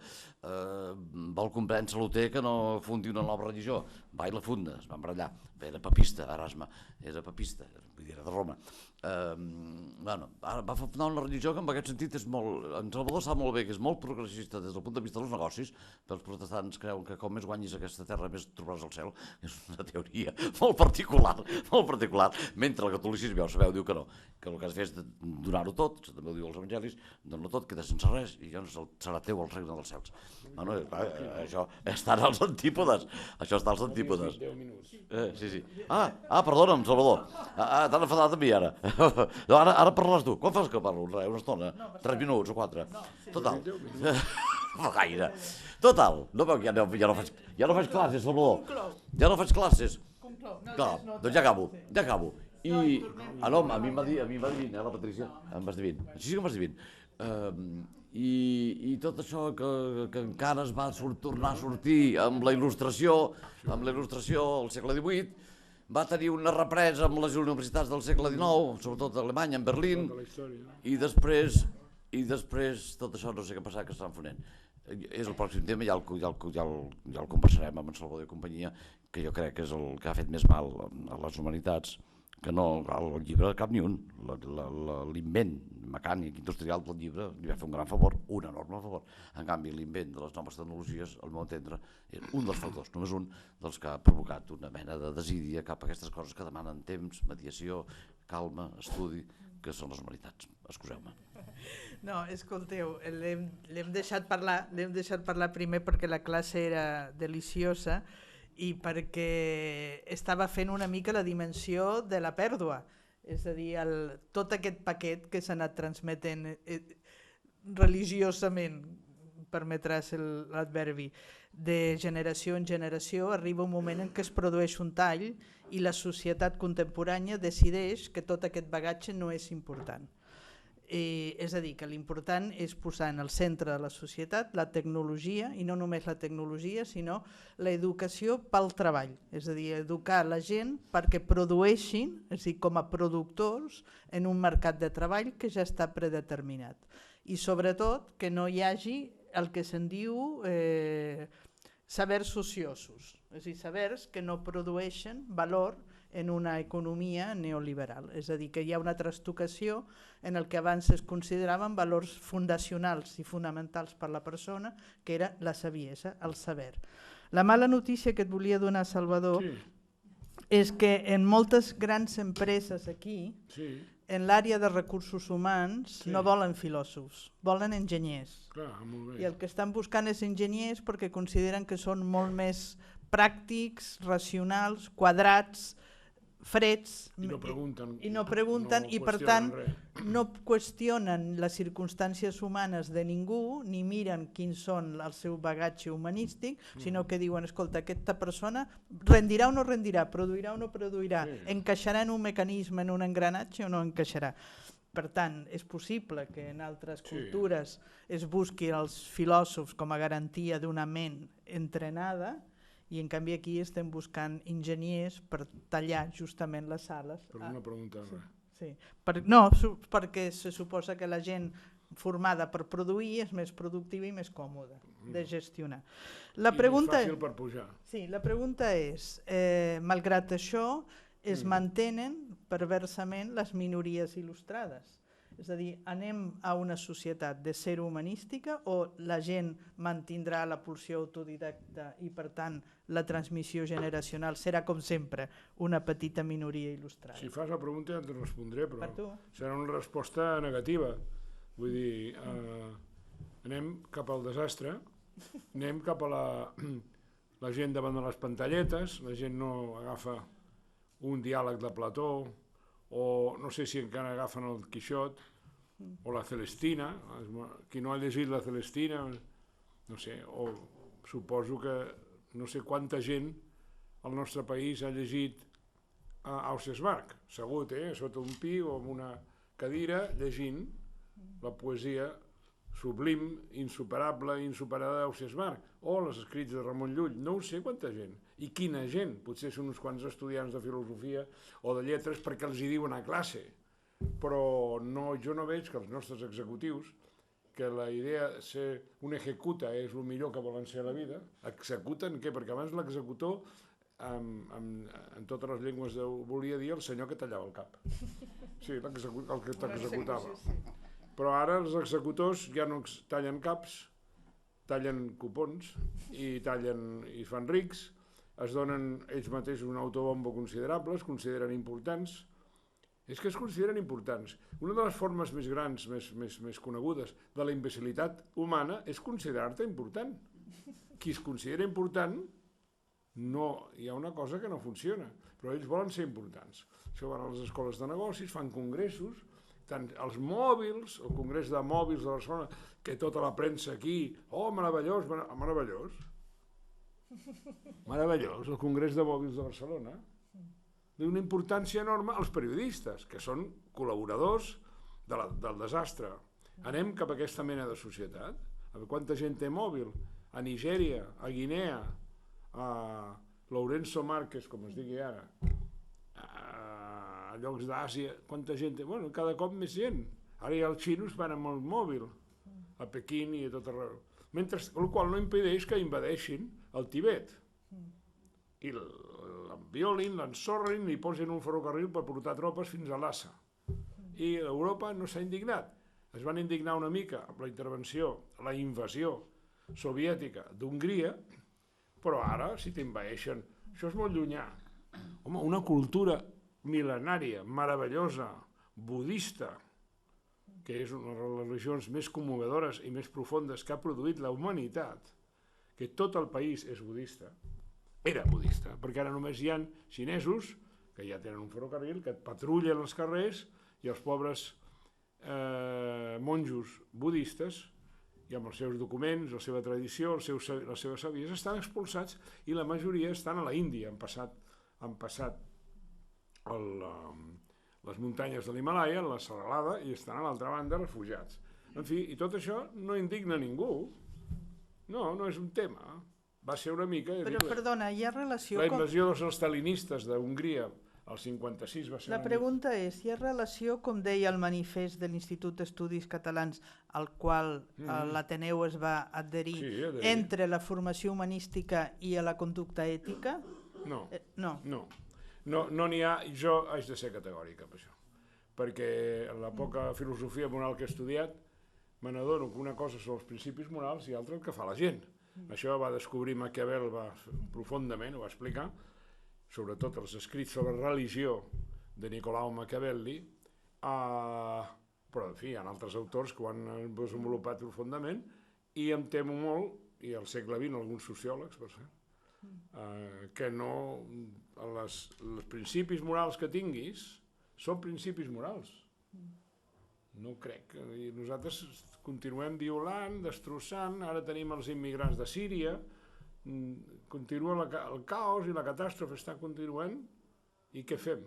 Vol convèncer Luter que no fundi una nova religió, va i la funda, es va embarallar. Era papista, Erasme, era papista, vull dir, era de Roma. Ara va fundar una religió que en aquest sentit és molt, en Salvador sap molt bé que és molt progressista des del punt de vista dels negocis, però els protestants creuen que com més guanyis aquesta terra més trobaràs el cel. És una teoria molt particular, mentre el catolicisme, ja ho sabeu, diu que no, que el que has de fer és donar-ho tot, això també ho diu els evangelis, dona-ho tot, queda sense res i llavors serà teu el regne dels cels. Això està als antípodes, Sí. Perdona'm, Salvador, t'han enfadat amb mi ara. Ara parles tu. Quan fas que parlo? Una estona? 3 minuts o 4? Total. No gaire. Total. Ja no faig classes, Salvador. Ja no faig classes. Clar, doncs ja acabo. A mi em va dir 20, la Patricia. Em vas dir 20. Així sí que em vas dir 20. I tot això que encara es va tornar a sortir amb la il·lustració al segle XVIII, va tenir una represa amb les universitats del segle XIX, sobretot a Alemanya, en Berlín, i després tot això no sé què passar, que s'està enfonent. és el pròxim tema, ja el conversarem amb en Salvador i companyia, que jo crec que és el que ha fet més mal a les humanitats, que no, el llibre cap ni un. L'invent mecànic, industrial del llibre li va fer un gran favor, un enorme favor. En canvi, l'invent de les noves tecnologies, al meu entendre, és un dels factors, només un dels que ha provocat una mena de desídia cap a aquestes coses que demanen temps, mediació, calma, estudi, que són les humanitats. Excuseu-me. No, escolteu, l'hem deixat parlar primer perquè la classe era deliciosa i perquè estava fent una mica la dimensió de la pèrdua, és a dir, tot aquest paquet que s'ha anat transmetent religiosament, permetràs l'adverbi, de generació en generació, arriba un moment en què es produeix un tall i la societat contemporània decideix que tot aquest bagatge no és important. És a dir, que l'important és posar en el centre de la societat la tecnologia, i no només la tecnologia, sinó l'educació pel treball, és a dir, educar la gent perquè produeixin, és a dir, com a productors en un mercat de treball que ja està predeterminat. I sobretot que no hi hagi el que se'n diu sabers ociosos, és a dir, sabers que no produeixen valor en una economia neoliberal, és a dir, que hi ha una trastocació en el que abans es consideraven valors fundacionals i fonamentals per a la persona, que era la saviesa, el saber. La mala notícia que et volia donar, Salvador, és que en moltes grans empreses aquí, en l'àrea de recursos humans, no volen filòsofs, volen enginyers. I el que estan buscant és enginyers perquè consideren que són molt més pràctics, racionals, quadrats, freds, i no pregunten i per tant no qüestionen les circumstàncies humanes de ningú ni miren quins són el seu bagatge humanístic, sinó que diuen, escolta, aquesta persona rendirà o no rendirà, produirà o no produirà, encaixarà en un mecanisme, en un engranatge o no encaixarà. Per tant, és possible que en altres cultures es busqui els filòsofs com a garantia d'una ment entrenada, i en canvi aquí estem buscant enginyers per tallar justament les sales. Per una pregunta. No, perquè se suposa que la gent formada per produir és més productiva i més còmoda de gestionar. I més fàcil per pujar. Sí, la pregunta és, malgrat això, es mantenen perversament les minories il·lustrades. És a dir, anem a una societat de ser humanística o la gent mantindrà la pulsió autodidacta i per tant la transmissió generacional serà com sempre una petita minoria il·lustrada? Si fas la pregunta ja et respondré, però serà una resposta negativa. Vull dir, anem cap al desastre, anem cap a la gent davant de les pantalletes, la gent no agafa un diàleg de Plató, o no sé si encara agafen el Quixot o la Celestina, qui no ha llegit la Celestina, no sé, o suposo que no sé quanta gent al nostre país ha llegit Ausiàs March, assegut, sota un pi o en una cadira, llegint la poesia sublim, insuperable, insuperada d'Ausiàs March, o els escrits de Ramon Llull, no ho sé quanta gent. I quina gent, potser són uns quants estudiants de filosofia o de lletres perquè els hi diuen a classe, però jo no veig que els nostres executius, que la idea de ser un ejecuta és el millor que volen ser a la vida, executen què? Perquè abans l'executor, en totes les llengües volia dir el senyor que tallava el cap. Sí, el que t'executava. Però ara els executors ja no tallen caps, tallen cupons i fan rics, es donen ells mateixos un autobombo considerable, es consideren importants. És que es consideren importants. Una de les formes més grans, més conegudes de la imbecilitat humana és considerar-te important. Qui es considera important, hi ha una cosa que no funciona, però ells volen ser importants. Això van a les escoles de negocis, fan congressos, tant els mòbils, el congrés de mòbils de Barcelona, que tota la premsa aquí, meravellós, meravellós. Meravellós, el congrés de mòbils de Barcelona. D'una importància enorme als periodistes, que són col·laboradors del desastre. Anem cap a aquesta mena de societat. A veure quanta gent té mòbil. A Nigèria, a Guinea, a Lourenço Márquez, com es digui ara, a llocs d'Àsia, quanta gent té? Bueno, cada cop més gent. Ara ja els xinos van amb el mòbil, a Pequín i a tot arreu. el qual no impedeix que invadeixin el Tibet. I l'enviolin, l'ensorrin, li posin un ferrocarril per portar tropes fins a Lhasa. I Europa no s'ha indignat. Es van indignar una mica amb la intervenció, la invasió soviètica d'Hongria, però ara, si t'invaeixen, això és molt llunyà. Home, una cultura mil·lenària, meravellosa, budista, que és una de les religions més commovedores i més profundes que ha produït la humanitat, que tot el país és budista, era budista, perquè ara només hi ha xinesos, que ja tenen un ferrocarril, que et patrullen els carrers, i els pobres monjos budistes, i amb els seus documents, la seva tradició, les seves savies, estan expulsats i la majoria estan a la Índia, han passat les muntanyes de l'Himalaya, la serralada, i estan a l'altra banda refugiats. En fi, i tot això no indigna ningú. No, no és un tema. Va ser una mica... Però, perdona, hi ha relació... La invasió dels stalinistes d'Hongria el 56 va ser... La pregunta és, hi ha relació, com deia el manifest de l'Institut d'Estudis Catalans, al qual l'Ateneu es va adherir, entre la formació humanística i la conducta ètica? No. No n'hi ha, jo haig de ser categòric amb això, perquè en la poca filosofia moral que he estudiat me n'adono que una cosa són els principis morals i altra el que fa la gent. Això va descobrir Maquiavel profundament, ho va explicar, sobretot els escrits sobre religió de Nicolau Machiavelli, però en fi, hi ha altres autors que ho han desenvolupat profundament i em temo molt, i al segle XX alguns sociòlegs, per cert, que no, els principis morals que tinguis són principis morals. No ho crec. I nosaltres continuem violant, destrossant, ara tenim els immigrants de Síria, continua el caos i la catàstrofe està continuant, i què fem?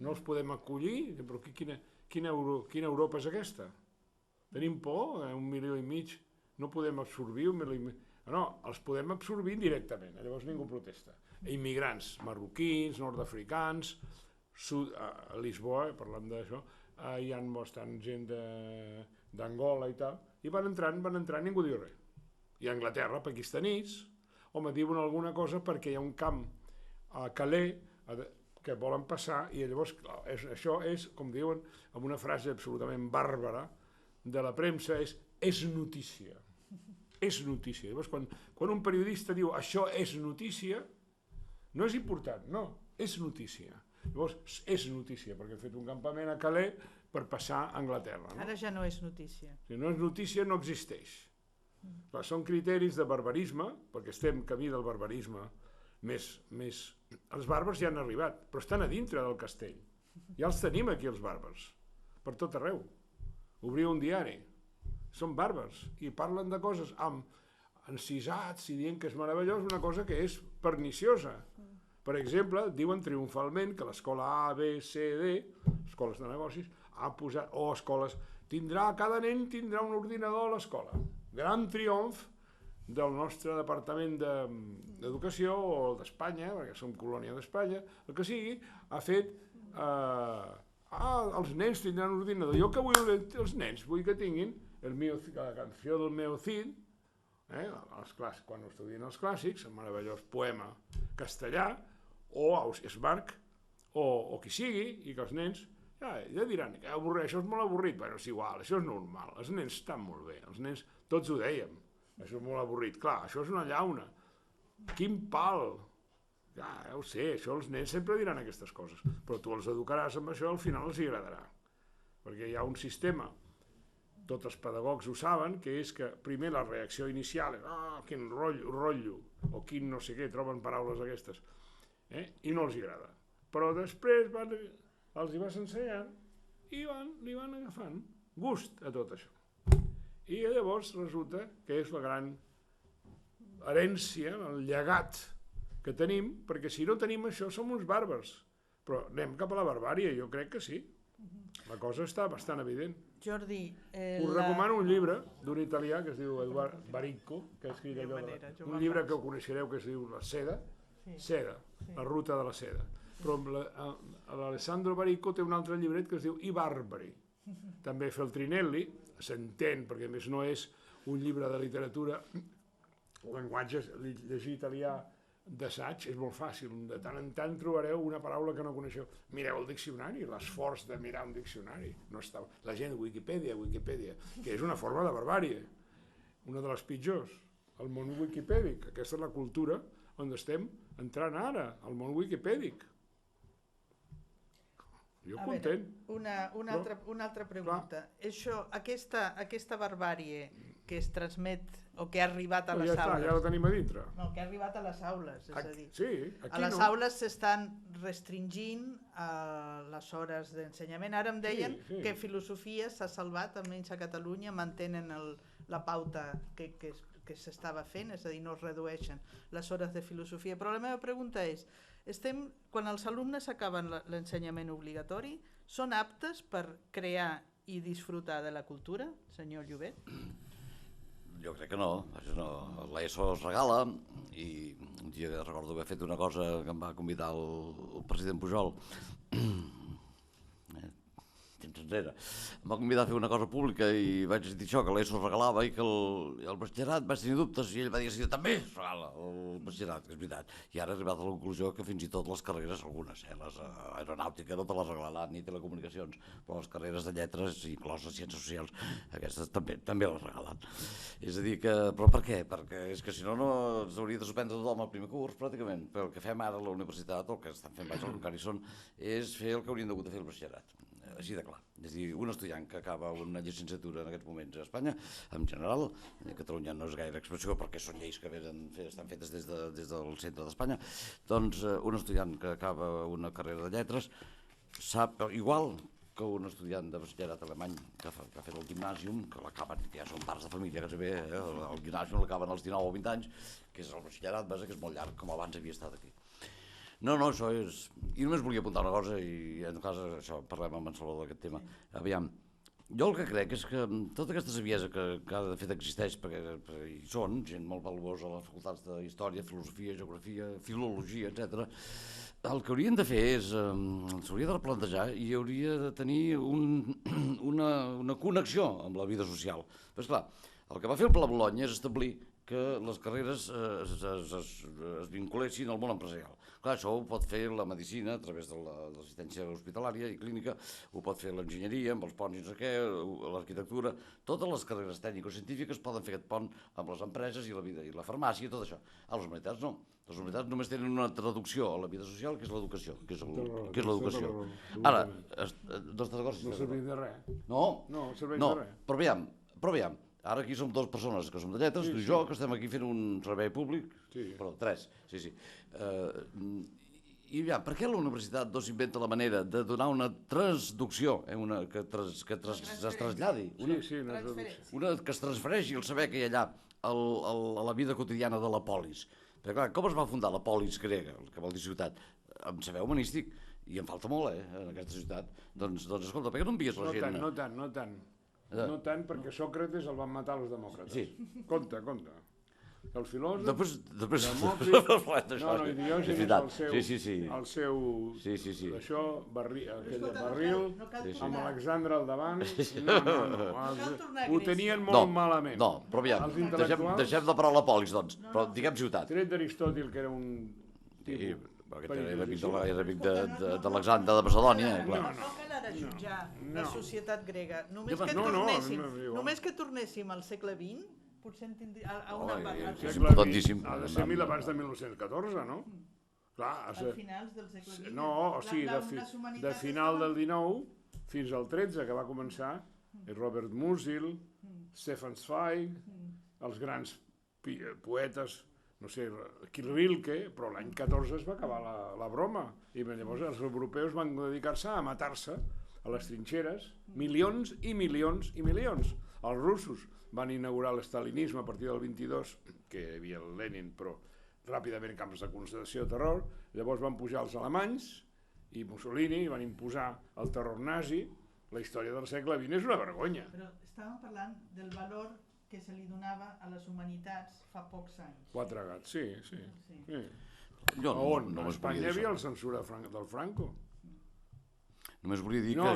No els podem acollir? Però quina Europa és aquesta? Tenim por? 1,5 milions? No podem absorbir 1,5 milions? No, els podem absorbir directament, llavors ningú protesta. Immigrants marroquins, nord-africans, a Lisboa, parlant d'això, hi ha bastant gent d'Angola i tal, i van entrant, ningú diu res. I a Anglaterra, pakistanís, home, diuen alguna cosa perquè hi ha un camp a Calais que volen passar, i llavors això és, com diuen, amb una frase absolutament bàrbara de la premsa, és notícia. És notícia. Llavors, quan un periodista diu això és notícia, no és important, no, és notícia. Llavors, és notícia, perquè hem fet un campament a Calais per passar a Anglaterra. Ara ja no és notícia. Si no és notícia, no existeix. Són criteris de barbarisme, perquè estem camí del barbarisme més... Els bàrbars ja han arribat, però estan a dintre del castell. Ja els tenim aquí, els bàrbars, per tot arreu. Obriu un diari, són bàrbars, i parlen de coses encisats i dient que és meravellós, una cosa que és perniciosa. Per exemple, diuen triomfalment que l'escola A, B, C, D, escoles de negocis, ha posat, escoles, cada nen tindrà un ordinador a l'escola. Gran triomf del nostre Departament d'Educació, o d'Espanya, perquè som colònia d'Espanya, el que sigui, ha fet... els nens tindran ordinador. Jo que vull els nens? Vull que tinguin la canció del meu Cid, quan estudien els clàssics, el meravellós poema castellà, o Ausiasmarc, o qui sigui, i que els nens ja diran, això és molt avorrit, però és igual, això és normal, els nens estan molt bé, els nens tots ho dèiem, això és molt avorrit, clar, això és una llauna, quin pal, ja ho sé, això els nens sempre diran aquestes coses, però tu els educaràs amb això, al final els agradarà, perquè hi ha un sistema, tots els pedagogs ho saben, que és que primer la reacció inicial és quin rotllo, o quin no sé què, troben paraules aquestes, i no els agrada, però després els hi vas ensenyant i li van agafant gust a tot això. I llavors resulta que és la gran herència, el llegat que tenim, perquè si no tenim això som uns bàrbars, però anem cap a la barbària, jo crec que sí. La cosa està bastant evident. Jordi... Us recomano un llibre d'un italià que es diu Eduard Baricco, que ha escrit un llibre que ho coneixereu que es diu La seda, la ruta de la seda. Però l'Alessandro Baricco té un altre llibret que es diu I barbari. També Feltrinelli, s'entén, perquè a més no és un llibre de literatura, el llenguatge llegir italià d'assaig és molt fàcil, de tant en tant trobareu una paraula que no coneixeu. Mireu el diccionari, l'esforç de mirar un diccionari. No està... La gent, Wikipedia, que és una forma de barbàrie, una de les pitjors, el món wikipèdic. Aquesta és la cultura on estem entrant ara, al món wikipèdic. Jo content. Una altra pregunta. Això, aquesta barbàrie que es transmet o que ha arribat a les aules... Ja la tenim a dintre. No, que ha arribat a les aules, és a dir... Sí, aquí no. A les aules s'estan restringint les hores d'ensenyament. Ara em deien que filosofia s'ha salvat, almenys a Catalunya, mantenen la pauta que s'estava fent, és a dir, no es redueixen les hores de filosofia. Però la meva pregunta és, quan els alumnes acaben l'ensenyament obligatori, són aptes per crear i disfrutar de la cultura, senyor Llobet? Jo crec que no, l'ESO es regala i un dia recordo haver fet una cosa que em va convidar el president Pujol, temps enrere, em va convidar a fer una cosa pública i vaig dir això, que l'ESO es regalava i que el batxillerat vaig tenir dubtes i ell va dir que també es regala el batxillerat, que és veritat. I ara he arribat a la conclusió que fins i tot les carreres, algunes, l'aeronàutica no te les regalaran ni telecomunicacions, però les carreres de lletres, incloses ciències socials, aquestes també les regalen. És a dir que, però per què? Perquè és que si no s'hauria de suspendre tothom al primer curs, pràcticament. Però el que fem ara a la universitat, o el que estan fent baix al Carison, és fer el que haurien hagut de fer el batxillerat. Així de clar. És a dir, un estudiant que acaba una llicenciatura en aquests moments a Espanya, en general, a Catalunya no és gaire expressió perquè són lleis que estan fetes des del centre d'Espanya, doncs un estudiant que acaba una carrera de lletres sap igual que un estudiant de batxillerat alemany que ha fet el gimnàsium, que l'acaben, ja són parts de família, que bé, el gimnàsium l'acaben als 19 o 20 anys, que és el batxillerat, que és molt llarg, com abans havia estat aquí. No, això és... I només volia apuntar una cosa, i en cas això parlem amb en Salvador d'aquest tema. Aviam, jo el que crec és que tota aquesta saviesa que de fet existeix, perquè hi són gent molt valuosa a les facultats d'Història, Filosofia, Geografia, Filologia, etc. El que haurien de fer és, s'hauria de replantejar i hauria de tenir una connexió amb la vida social. Però esclar, el que va fer el Pla Bologna és establir que les carreres es vinculessin al món empresarial. Clar, això ho pot fer la medicina a través de l'assistència hospitalària i clínica, ho pot fer l'enginyeria amb els ponts i no sé què, l'arquitectura, totes les carreres tècnico-científiques poden fer aquest pont amb les empreses i la vida, i la farmàcia i tot això. A les humanitats no. Les humanitats només tenen una traducció a la vida social, que és l'educació. Ara, no està d'acord? No serveix de res. No? No serveix de res. Però aviam, ara aquí som dues persones que som de lletres, tu i jo, que estem aquí fent un servei públic, perdó, tres, sí. I per què la universitat no s'inventa la manera de donar una transducció, que es traslladi, una que es transfereixi el saber que hi ha allà a la vida quotidiana de la polis? Perquè clar, com es va fundar la polis grega, que vol dir ciutat? Amb saber humanístic, i en falta molt, en aquesta ciutat. Doncs escolta, per què no envies la gent? No tant, perquè Sòcrates el van matar els demòcrates. Sí. Compte. El filòsof, Demòcrit, Diògenes, el seu, això, barril, amb Alexandre al davant, ho tenien molt malament. No, però aviam, deixem de parar la polis, doncs, però diguem ciutat. Tret d'Aristòtil, que era un tipus... Era amic d'Alexandre de Macedònia, clar. No cal ara jutjar la societat grega. Només que tornéssim al segle XX, potser a una part... És importantíssim. Ha de ser abans de 1914, no? Clar, a finals del segle XX. No, o sigui, de final del XIX fins al XIII, que va començar Robert Musil, Stefan Zweig, els grans poetes, no sé, Rilke, però l'any 14 es va acabar la broma i llavors els europeus van dedicar-se a matar-se a les trinxeres, milions i milions i milions. Els russos van inaugurar l'estalinisme a partir del 22, que hi havia el Lenin, però ràpidament camps de concentració de terror, llavors van pujar els alemanys i Mussolini van imposar el terror nazi. La història del segle XX és una vergonya. Però estàvem parlant del valor que se li donava a les humanitats fa pocs anys. 4 gats, sí. On? A Espanya hi havia la censura del Franco. Només volia dir que... No,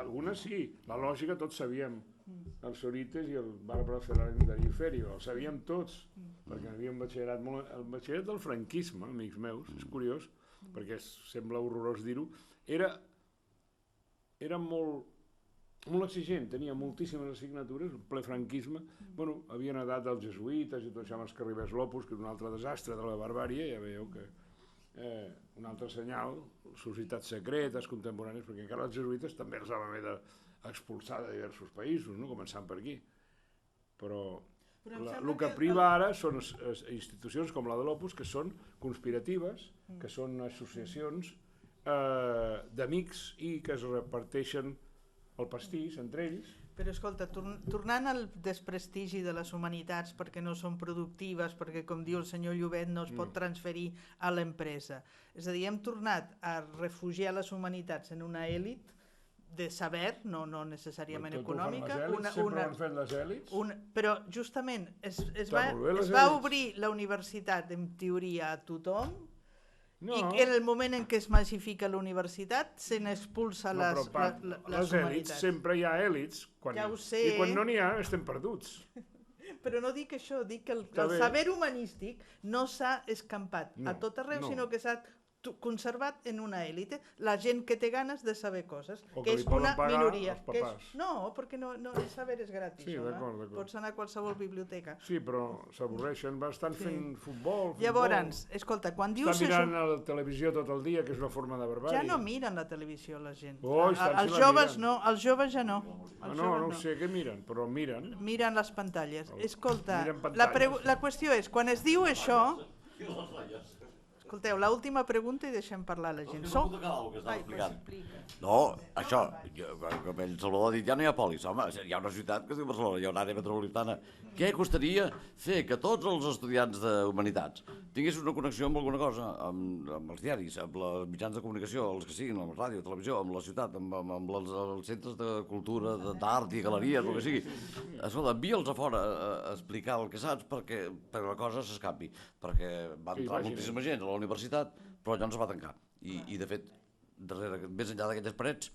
algunes sí. La lògica tots sabíem el Sorites i el Bàrbara Ferrari de Lliferio, el sabíem tots, perquè hi havia un batxillerat, el batxillerat del franquisme, amics meus, és curiós, perquè sembla horrorós dir-ho, era molt exigent, tenia moltíssimes assignatures, el ple franquisme, bueno, havien edat els jesuïtes i tot això amb els que arribés l'Opus, que és un altre desastre de la barbària, ja veieu que un altre senyal, societats secretes, contemporànies, perquè encara els jesuïtes també els vam haver d'expulsar de diversos països, no? Començant per aquí. Però el que priva ara són institucions com la de l'Opus, que són conspiratives, que són associacions d'amics i que es reparteixen el pastís entre ells. Però escolta, tornant al desprestigi de les humanitats perquè no són productives, perquè com diu el senyor Llobet no es pot transferir a l'empresa. És a dir, hem tornat a refugiar les humanitats en una èlit de saber, no necessàriament econòmica. Sempre ho han fet les èlits. Però justament es va obrir la universitat en teoria a tothom, i en el moment en què es massifica la universitat se n'expulsa les humanitats. Les èlits, sempre hi ha èlits, i quan no n'hi ha estem perduts. Però no dic això, dic que el saber humanístic no s'ha escampat a tot arreu, sinó que s'ha conservat en una èlite, la gent que té ganes de saber coses, que és una minoria. No, perquè el saber és gratis. Sí, d'acord. Pots anar a qualsevol biblioteca. Sí, però s'avorreixen, estan fent futbol. Llavors, escolta, quan dius... Estan mirant la televisió tot el dia, que és una forma de barbària. Ja no miren la televisió, la gent. Els joves no, els joves ja no. No sé què miren, però miren. Miren les pantalles. Escolta, la qüestió és, quan es diu això... Escolteu, l'última pregunta i deixem parlar la gent. No, això, com el Salvador ha dit, ja no hi ha polis, home, hi ha una ciutat que es diu Barcelona, hi ha una àrea metropolitana. Què costaria fer que tots els estudiants d'Humanitats tinguessin una connexió amb alguna cosa, amb els diaris, amb els mitjans de comunicació, els que siguin, amb ràdio, televisió, amb la ciutat, amb els centres de cultura, d'art i galeries, el que sigui. Escolta, envia'ls a fora a explicar el que saps perquè la cosa s'escapi, perquè va entrar moltíssima gent a la universitat, però allò no es va tancar. I de fet, més enllà d'aquelles parets,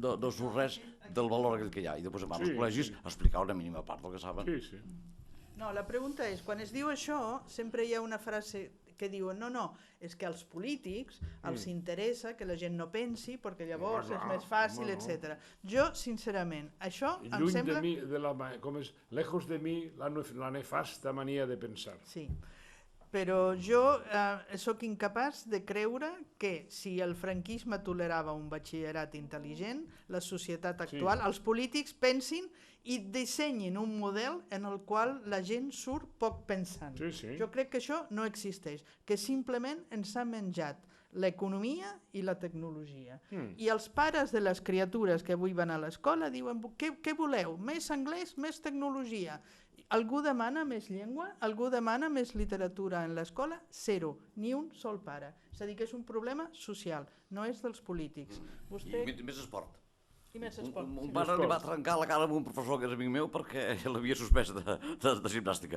no surt res del valor aquell que hi ha. I després als col·legis explicar una mínima part del que saben. No, la pregunta és, quan es diu això, sempre hi ha una frase que diuen no, és que als polítics els interessa que la gent no pensi perquè llavors és més fàcil, etc. Jo, sincerament, això em sembla... Lejos de mi la nefasta mania de pensar. Sí, però jo sóc incapaç de creure que si el franquisme tolerava un batxillerat intel·ligent, la societat actual, els polítics pensin i dissenyin un model en el qual la gent surt poc pensant. Jo crec que això no existeix, que simplement ens ha menjat l'economia i la tecnologia. I els pares de les criatures que avui van a l'escola diuen què voleu? Més anglès, més tecnologia. Algú demana més llengua? Algú demana més literatura en l'escola? Zero, ni un sol pare. És a dir, que és un problema social, no és dels polítics. I més esport. I més esport. Un pare li va trencar la cara amb un professor que és amic meu perquè l'havia suspès de gimnàstica.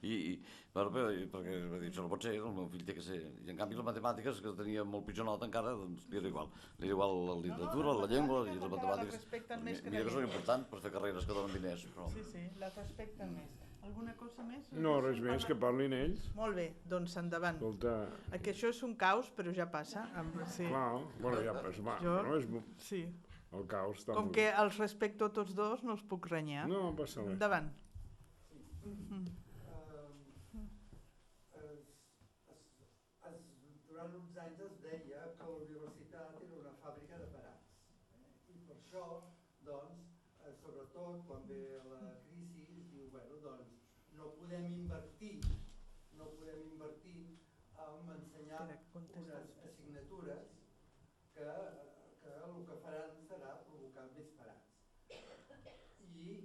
Perquè va dir, això no pot ser, el meu fill té que ser... I en canvi les matemàtiques, que tenia molt pitjor nota encara, doncs li era igual. Li era igual la literatura, la llengua i les matemàtiques. Mira que són importants per fer carreres que donen diners. Sí, la respecten més. Alguna cosa més? No, res més, que parlin ells. Molt bé, doncs endavant. Que això és un caos, però ja passa. Clar, bueno, ja passa. Sí. El caos. Com que els respecto a tots dos, no els puc renyar. No passa res. Endavant. Durant uns anys es deia que la universitat era una fàbrica de barats. I per això, doncs, sobretot quan ve la crisi, es diu, doncs, no podem invertir en ensenyar unes assignatures que el que faran serà provocar més parats. I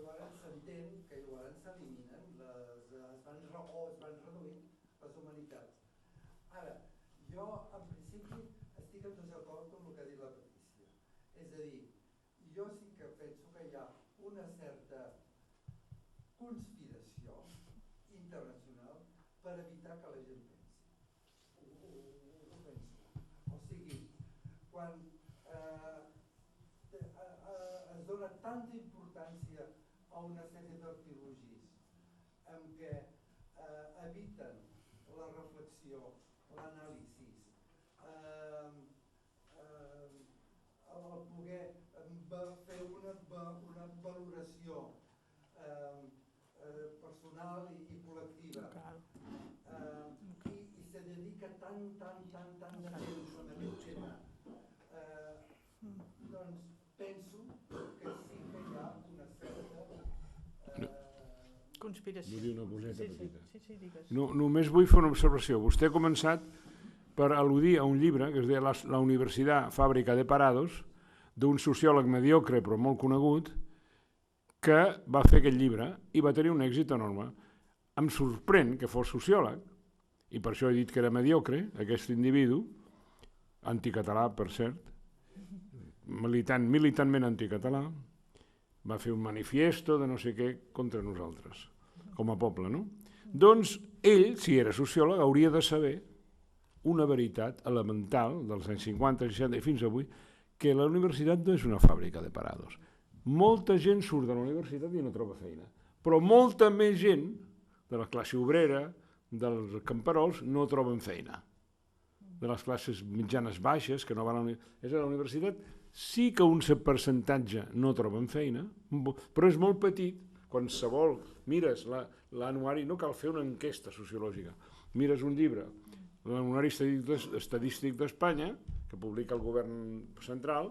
llavors s'entén que llavors s'eliminen, es van reduint les humanitats. Ara, jo en principi estic en desacord amb el que ha dit la Patricia. És a dir, jo sí que penso que hi ha una certa conspiració internacional per evitar que la gent pensi. Ho penso. O sigui, quan es dona tanta importància a una sèrie d'artilogis en què eviten la reflexió, l'anàlisi, el poder fer una valoració personal i col·lectiva, i se dedica tant de temps en aquest tema, doncs penso que sí que hi ha una certa conspiració. Vull dir una coseta petita. Sí, digues. No, només vull fer una observació. Vostè ha començat per al·ludir a un llibre que es deia La Universitat Fàbrica de Parados, d'un sociòleg mediocre però molt conegut, que va fer aquest llibre i va tenir un èxit enorme. Em sorprèn que fos sociòleg, i per això he dit que era mediocre, aquest individu, anticatalà, per cert, militantment anticatalà, va fer un manifiesto de no sé què contra nosaltres, com a poble, no? Doncs ell, si era sociòleg, hauria de saber una veritat elemental dels anys 50, 60 i fins avui, que la universitat no és una fàbrica de parados. Molta gent surt de la universitat i no troba feina, però molta més gent de la classe obrera, dels camperols, no troben feina. De les classes mitjanes baixes, que no van a la universitat, sí que un cert percentatge no troben feina, però és molt petit. Qualsevol, mires l'anuari, no cal fer una enquesta sociològica, mires un llibre, l'anuari estadístic d'Espanya, que publica el govern central,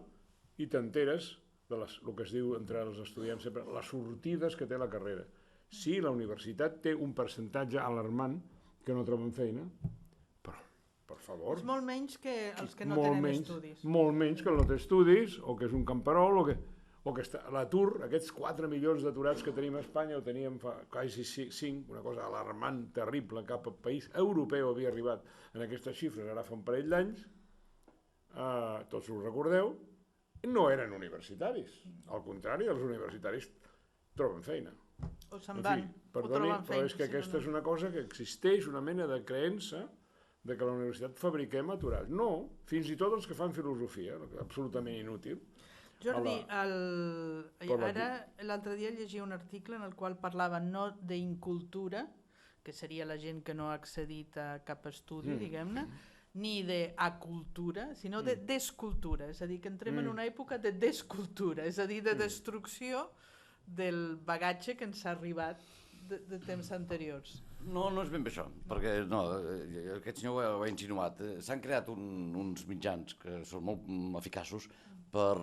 i t'enteres de el que es diu entre els estudiants sempre, les sortides que té la carrera. Sí, la universitat té un percentatge alarmant que no troben feina, però, per favor... És molt menys que els que no tenen estudis. Molt menys que el no té estudis, o que és un camperol, o que l'atur, aquests 4 milions d'aturats que tenim a Espanya, ho teníem fa quasi 5, una cosa alarmant, terrible, cap país europeu havia arribat en aquestes xifres, ara fa un parell d'anys, tots ho recordeu, no eren universitaris. Al contrari, els universitaris troben feina. O se'n van, o perdoni, troben feina. però és que aquesta és una cosa que existeix, una mena de creença de que a la universitat fabriquem aturats. No, fins i tot els que fan filosofia, absolutament inútil. Jordi, ara l'altre dia llegia un article en el qual parlava no d'incultura, que seria la gent que no ha accedit a cap estudi, diguem-ne, ni d'acultura, sinó de descultura. És a dir, que entrem en una època de descultura, és a dir, de destrucció del bagatge que ens ha arribat de temps anteriors. No, no és ben bé això, perquè aquest senyor ho ha insinuat. S'han creat uns mitjans que són molt eficaços per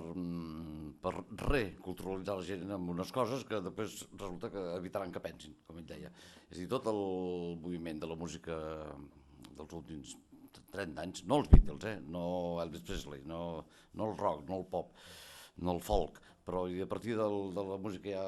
reculturalitzar la gent amb unes coses que després resulta que evitaran que pensin, com ell deia. És a dir, tot el moviment de la música dels últims 30 anys, no els Beatles, no Elvis Presley, no el rock, no el pop, no el folk, però a partir de la música ja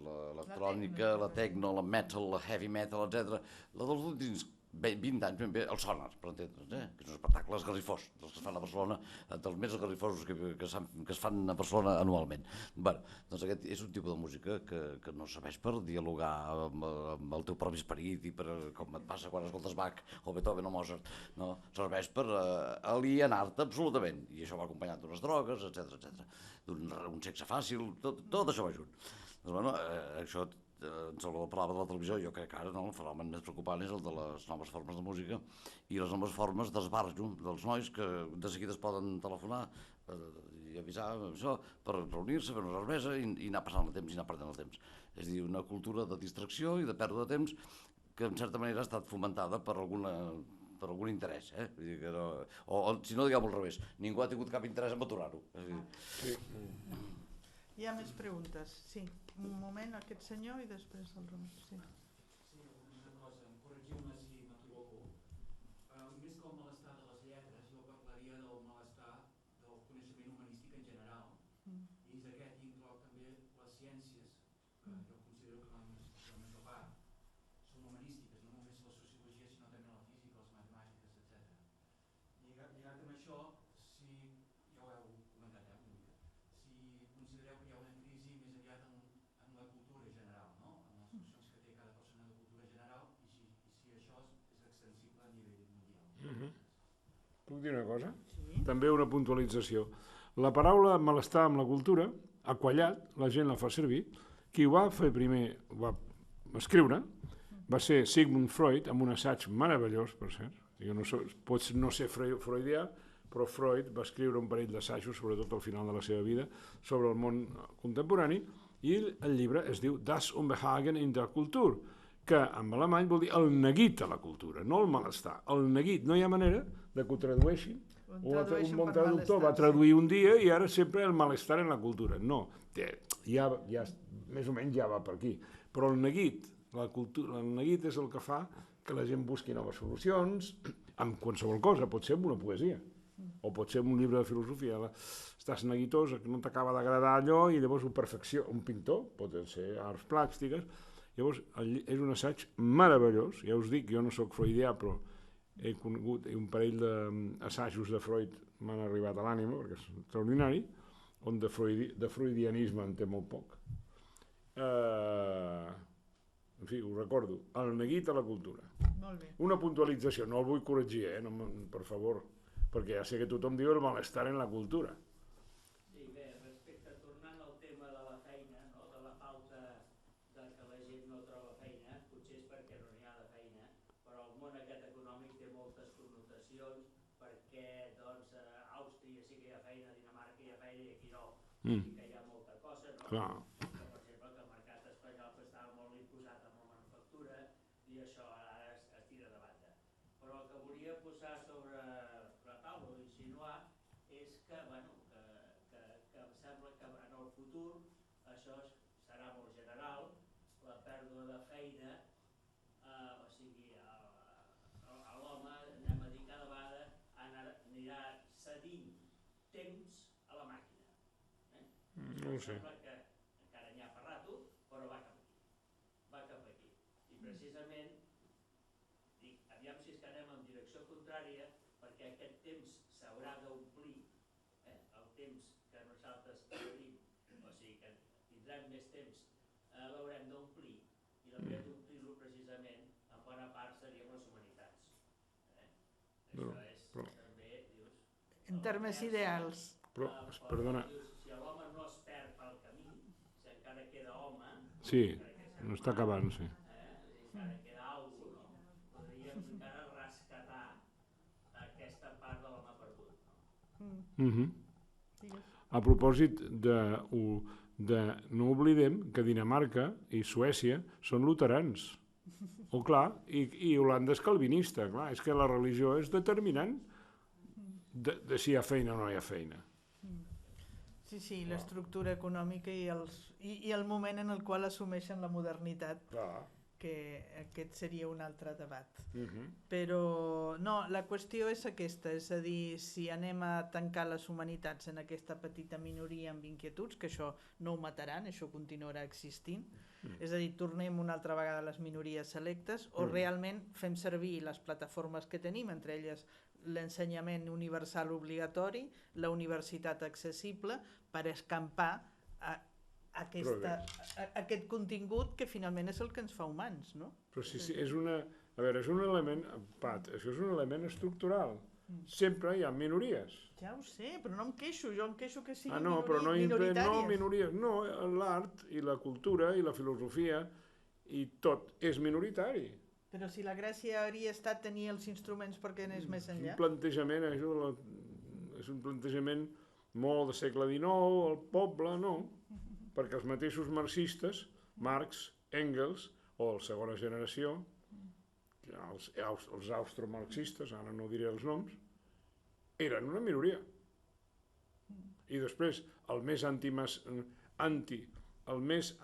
l'electrònica, la techno, la metal, la heavy metal, etc. La dels últims 20 anys ben bé, el Sonar, per entendre'ns, que és un espectacle esgarrifós, dels que es fan a Barcelona, dels més esgarrifosos que es fan a Barcelona anualment. Bé, doncs aquest és un tipus de música que no serveix per dialogar amb el teu propi esperit i per, com et passa quan escoltes Bach o Beethoven o Mozart, no? Serveix per alienar-te absolutament, i això va acompanyat d'unes drogues, etc, d'un sexe fàcil, tot això va junt. Doncs bueno, això ens parlava de la televisió, jo crec que ara el fenomen més preocupant és el de les noves formes de música i les noves formes d'esbarjo dels nois que de seguida es poden telefonar i avisar això, per reunir-se, fer una cervesa i anar passant el temps i anar perdent el temps. És a dir, una cultura de distracció i de pèrdua de temps que en certa manera ha estat fomentada per algun interès, Vull dir que no, o si no, diguem-ho al revés, ningú ha tingut cap interès en aturar-ho. Sí. Hi ha més preguntes, sí. Un moment, aquest senyor i després el Ramon. Sí. Sí, una cosa, corregiu-me si m'equivoco. Més que el malestar de les lletres, jo parlaria del malestar del coneixement humanístic en general. I d'aquest inclou també les ciències, que jo considero que la major part són humanístiques, no només la sociologia, sinó també la física, les matemàtiques, etc. Lligat amb això, si ja ho heu comentat una mica, si considereu que hi ha una crisi més aviat en la cultura general, no? En les nocions que té cada persona de cultura general i si això és extensible a nivell mundial. Puc dir una cosa? Sí. També una puntualització. La paraula malestar amb la cultura quallat, la gent la fa servir. Qui ho va fer primer, ho va escriure, va ser Sigmund Freud, amb un assaig meravellós, per cert. Jo pots no ser freudià, però Freud va escriure un parell d'assajos, sobretot al final de la seva vida, sobre el món contemporani, i el llibre es diu Das Unbehagen in der Kultur, que en alemany vol dir el neguit a la cultura, no el malestar, el neguit. No hi ha manera de que ho tradueixin. Un bon traductor va traduir un dia i ara sempre el malestar en la cultura. No, ja més o menys ja va per aquí. Però el neguit, el neguit és el que fa que la gent busqui noves solucions amb qualsevol cosa, pot ser amb una poesia o pot ser amb un llibre de filosofia. Estàs neguitós, no t'acaba d'agradar allò i llavors ho perfecciona. Un pintor, pot ser arts plàstiques. Llavors és un assaig meravellós, ja us dic, jo no sóc freudià, però he conegut un parell d'assajos de Freud m'han arribat a l'ànima, perquè és extraordinari, on de freudianisme en té molt poc. En fi, ho recordo, el neguit a la cultura. Molt bé. Una puntualització, no el vull corregir, per favor, perquè ja sé que tothom diu el malestar en la cultura. Sí, bé, respecte, tornant al tema de la feina, no? De la falta de que la gent no troba feina, potser és perquè no n'hi ha de feina, però el món aquest econòmic té moltes connotacions, perquè doncs, a Àustria sí que hi ha feina, a Dinamarca hi ha feina i aquí no. Sí que hi ha molta cosa, no? Clar. Per exemple, que el mercat espanyol estava molt imposat amb la manufactura i això ara es tira de banda. Però el que volia posar sobre la taula o insinuar és que, bueno, que em sembla que en el futur això serà molt general, la pèrdua de feina, o sigui, a l'home, anem a dir, cada vegada anirà cedint temps a la màquina. No ho sé. Sembla que encara n'hi ha per rato, però va cap aquí. Va cap aquí. I precisament, dic, aviam si és que anem en direcció contrària, perquè aquest temps s'haurà d'omplir, el temps que nosaltres tenim, o sigui que tindrem més temps, l'haurem d'omplir, i l'haurem d'omplir-lo precisament, en bona part serien les humanitats. Això és també, dius... En termes ideals. Però, perdona... Si l'home no es perd pel camí, si encara queda home... Sí, no està acabant, sí. Encara queda alguna cosa, no? Podríem encara rescatar aquesta part de l'home perdut. A propòsit de... No oblidem que Dinamarca i Suècia són luterans. O clar, i Holanda és calvinista. Clar, és que la religió és determinant de si hi ha feina o no hi ha feina. Sí, l'estructura econòmica i el moment en el qual assumeixen la modernitat, que aquest seria un altre debat. Però no, la qüestió és aquesta, és a dir, si anem a tancar les humanitats en aquesta petita minoria amb inquietuds, que això no ho mataran, això continuarà existint, és a dir, tornem una altra vegada a les minories selectes, o realment fem servir les plataformes que tenim, entre elles l'ensenyament universal obligatori, la universitat accessible, per escampar aquest contingut que finalment és el que ens fa humans, no? Però sí, és una... A veure, és un element... Pat, això és un element estructural. Sempre hi ha minories. Ja ho sé, però no em queixo, jo em queixo que siguin minoritàries. No, minories. No, l'art i la cultura i la filosofia i tot és minoritari. Però si la gràcia hauria estat tenir els instruments perquè anés més enllà. És un plantejament molt de segle XIX, el poble, no. Perquè els mateixos marxistes, Marx, Engels, o la segona generació, els austromarxistes, ara no diré els noms, eren una minoria. I després, el més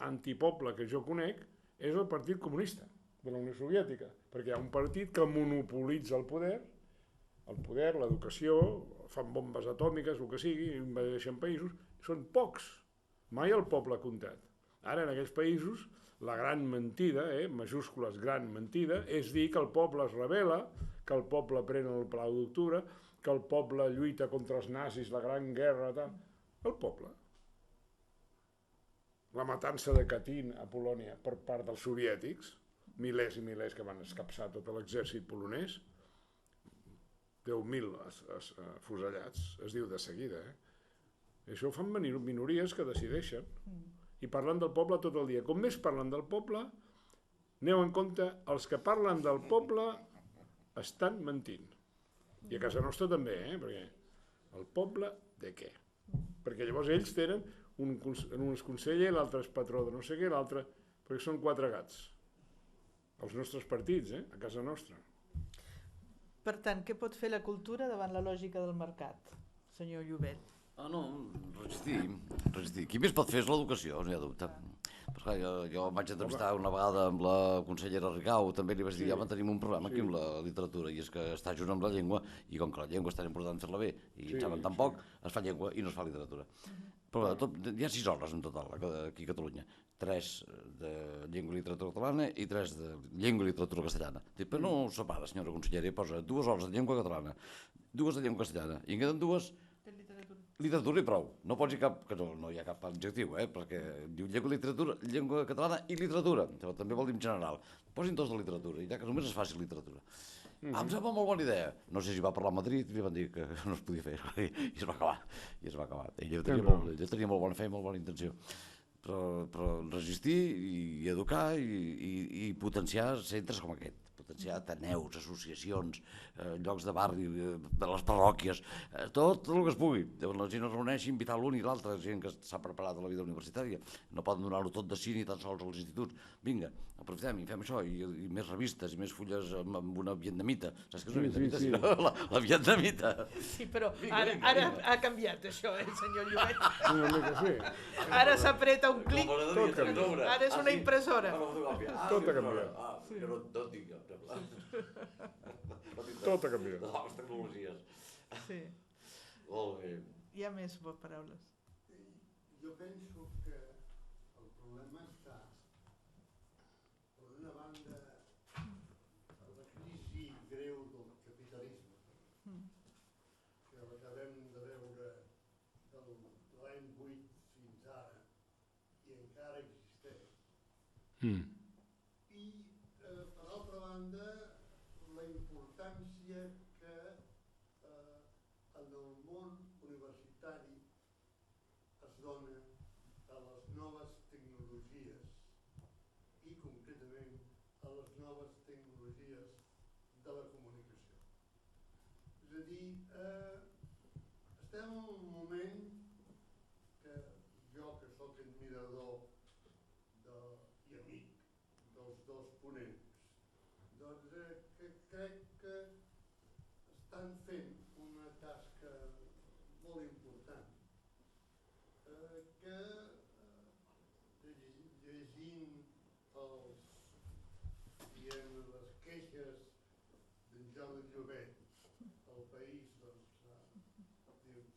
antipoble que jo conec és el Partit Comunista de la Unió Soviètica, perquè hi ha un partit que monopolitza el poder, l'educació, fan bombes atòmiques, el que sigui, invadeixen països, són pocs, mai el poble comptat. Ara, en aquells països, la gran mentida, majúscules gran mentida, és dir que el poble es rebel·la, que el poble pren el Palau d'Octubre, que el poble lluita contra els nazis, la gran guerra, tal. El poble. La matança de Katyn a Polònia per part dels soviètics, milers i milers que van escapçar tot l'exèrcit polonès, 10.000 afusellats, es diu de seguida, Això ho fan minories que decideixen i parlen del poble tot el dia. Com més parlen del poble, aneu en compte, els que parlen del poble estan mentint. I a casa nostra també, perquè el poble de què? Perquè llavors ells tenen un és conseller, l'altre és patró de no sé què, l'altre... perquè són 4 gats. Els nostres partits, a casa nostra. Per tant, què pot fer la cultura davant la lògica del mercat, senyor Llobet? No, resistir. Qui més pot fer és l'educació, no hi ha dubte. Però clar, jo em vaig entrevistar una vegada amb la consellera Rigau, també li vaig dir, ja tenim un problema aquí amb la literatura, i és que està junt amb la llengua, i com que la llengua és tan important fer-la bé, i en saben tan poc, es fa llengua i no es fa literatura. Però hi ha 6 obres en total aquí a Catalunya, 3 de llengua i literatura catalana i 3 de llengua i literatura castellana. Dic, però no separa, senyora consellera, i posa 2 obres de llengua catalana, 2 de llengua castellana, i en queden 2 literatura i prou. No pots dir cap, que no hi ha cap adjectiu, perquè diu llengua catalana i literatura, però també vol dir en general. Posin 2 de literatura, i ja que només es faci literatura. Em sembla molt bona idea. No sé si va parlar a Madrid i li van dir que no es podia fer, i es va acabar. Ella tenia molt bona fe i molt bona intenció. Però resistir i educar i potenciar centres com aquest. Potenciar ateneus, associacions, llocs de barri, de les parròquies, tot el que es pugui. La gent es reuneixi, invitar l'un i l'altre, gent que s'ha preparat a la vida universitària. No poden donar-ho tot de sí ni tan sols als instituts. Vinga, aprofitem i fem això, i més revistes, i més fulles amb una vietnamita. Saps què és una vietnamita? Sí. La vietnamita. Sí, però ara ha canviat això, senyor Llobet. Una mica sí. Ara s'apreta un clic, ara és una impressora. Tot ha canviat. Jo no tinc cap. Tot ha canviat. Les tecnologies. Sí. Molt bé. Hi ha més paraules. Jo penso que el problema està, per una banda, per la crisi greu del capitalisme, que l'acabem de veure de l'any 8 fins ara, i encara existeix. I, per altra banda, la importància que en el món universitari es dona a les noves tecnologies i concretament a les noves tecnologies de la comunicació. És a dir, estem en un moment que jo, que sóc admirador i amic dels 2 ponents, doncs que crec que estan fent una tasca molt important, que llegint les queixes d'en Jordi Llobet, el País, doncs, dius,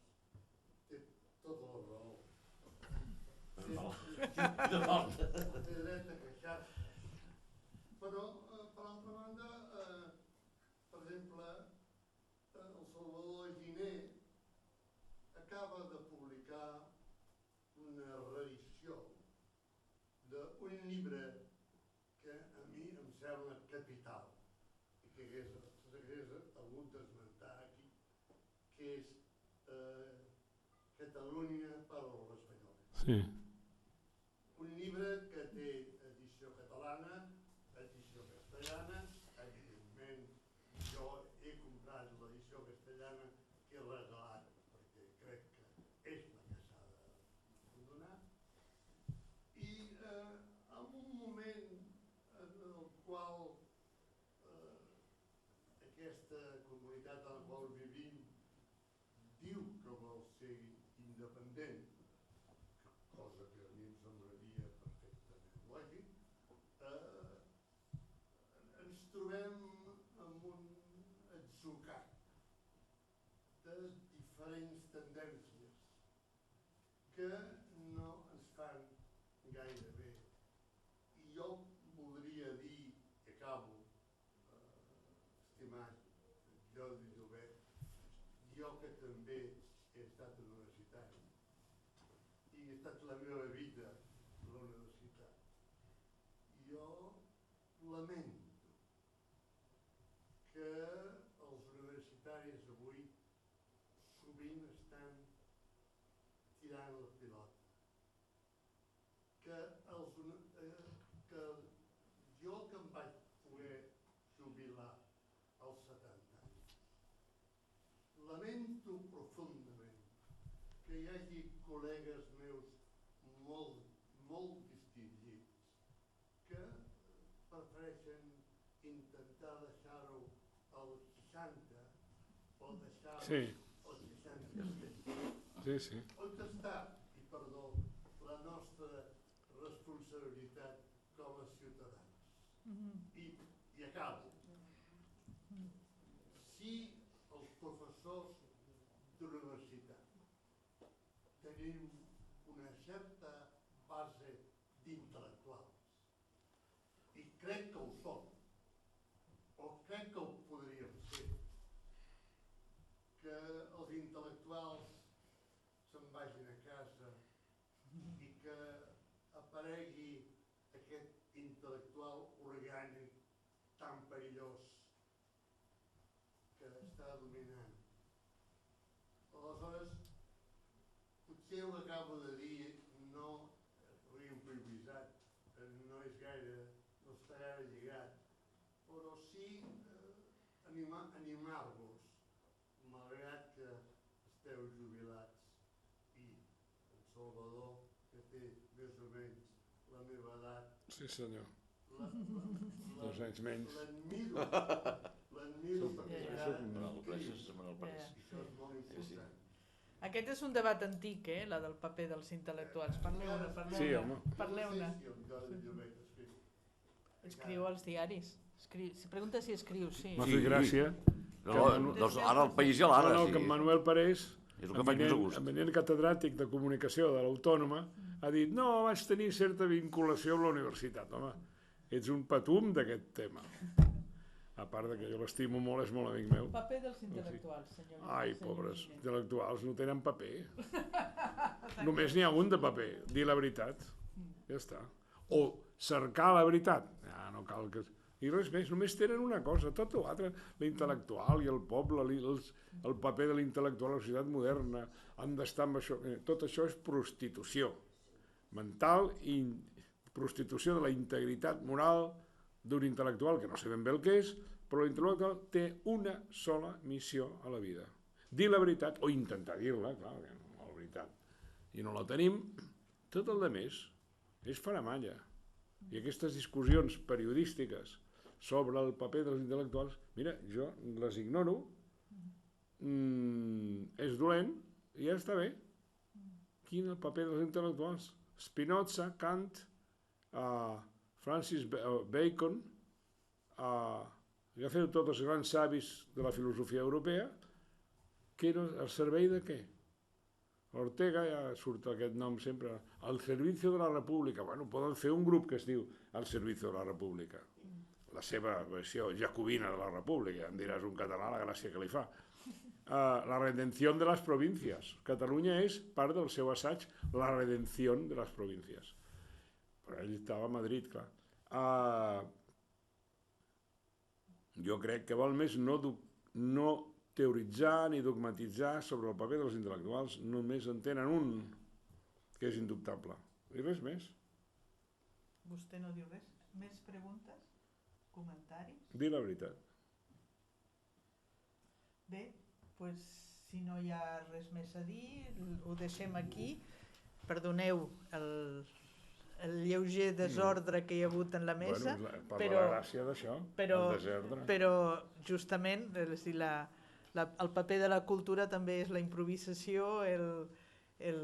té tota la raó. Té dret a queixar-se. Però, per altra banda, per exemple, el Salvador Giner acaba de publicar una reedició d'un llibre que a mi em sembla capital i que s'hagués hagut d'esmentar aquí, que és Catalunya per als espanyols. Sí. Un llibre que té edició catalana, edició castellana. Evidentment, jo he comprat l'edició castellana que he regalat perquè crec que és la que s'ha de donar. I en un moment en el qual aquesta comunitat en la qual vivim diu que vol ser independent, cosa que a mi em semblaria perfectament lògic, ens trobem amb un atzucac de diferents tendències que no ens fan gaire bé. I jo voldria dir, i acabo, estimat Jordi Llobet, jo que també he estat universitari i he estat la meva vida a la universitat, jo lamento que els universitaris avui sovint estan tirant la pilota. Que jo que em vaig poder jubilar als 70 anys, lamento profundament que hi hagi col·legues meus molt distingits que prefereixen intentar deixar-ho als 60 o deixar-ho Sí. als 67. Sí. On està, i perdó, la nostra responsabilitat com a ciutadans? I acabo. Si els professors d'universitat tenim una certa base d'intel·lectuals, i crec que ho som, o crec que ho podríem ser, que els intel·lectuals se'n vagin a casa i que aparegui aquest intel·lectual orgànic tan perillós que està dominant. Aleshores, potser el que acabo de dir no l'he improvisat, no està gaire lligat, però sí animar-vos, malgrat que esteu jubilats, i en Salvador, que té més o menys la meva edat, Sí, senyor. 2 anys menys. l'admiro perquè Manuel Parés, Manuel Parés. això és molt important. Aquest és un debat antic, la del paper dels intel·lectuals. Parleu-ne, Sí, home. parleu-ne. No sé si en Jordi Llobet escriu. Escriu als diaris. Si pregunta si escriu, sí. M'ha fet gràcia. Doncs ara el País i l'Ara, No, sí. que en Manuel Parés, És el que faig més a gust. eminent catedràtic de comunicació de l'Autònoma, ha dit, no, vaig tenir certa vinculació amb la universitat. Home, ets un patum d'aquest tema. A part de que jo l'estimo molt, és molt amic meu. Paper dels intel·lectuals, senyor. Ai, pobres intel·lectuals, no tenen paper. Només n'hi ha un de paper, dir la veritat. Ja està. O cercar la veritat. No cal que... I res més, només tenen una cosa, tot l'altre, l'intel·lectual i el poble, el paper de l'intel·lectual a la societat moderna, han d'estar amb això. Tot això és prostitució mental i prostitució de la integritat moral d'un intel·lectual, que no sé ben bé el que és, però l'intel·lectual té una sola missió a la vida. Dir la veritat, o intentar dir-la, clar, la veritat. I no la tenim, tot el de més és faramalla. I aquestes discussions periodístiques sobre el paper dels intel·lectuals, mira, jo les ignoro, és dolent i ja està bé. Quin és el paper dels intel·lectuals? Spinoza, Kant, Francis Bacon, que ha fet tots els grans savis de la filosofia europea, que era al servei de què? Ortega, ja surt aquest nom sempre, al servicio de la república. Bueno, poden fer un grup que es diu al servicio de la república. La seva versió jacobina de la república, em diràs un català la gràcia que li fa. La redenció de les províncies. Catalunya és part del seu assaig, la redenció de les províncies. Però ell estava a Madrid, clar. Jo crec que val més no teoritzar ni dogmatitzar sobre el paper dels intel·lectuals, només en tenen un, que és indubtable. I res més. Vostè no diu res? Més preguntes? Comentaris? Dir la veritat. Bé, doncs si no hi ha res més a dir, ho deixem aquí. Perdoneu el lleuger desordre que hi ha hagut en la mesa, Per la gràcia d'això, el desordre. però justament el paper de la cultura també és la improvisació, el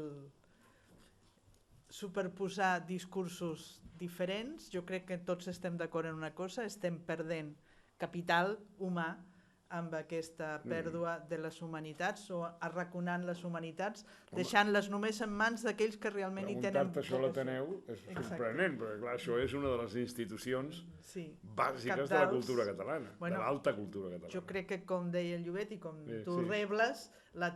superposar discursos diferents. Jo crec que tots estem d'acord en una cosa, estem perdent capital humà amb aquesta pèrdua de les humanitats o arraconant les humanitats, deixant-les només en mans d'aquells que realment hi tenen Preguntar-te això a l'Ateneu és sorprenent, perquè clar, això és una de les institucions bàsiques de la cultura catalana, de l'alta cultura catalana. Jo crec que, com deia el Llobet i com tu rebles, la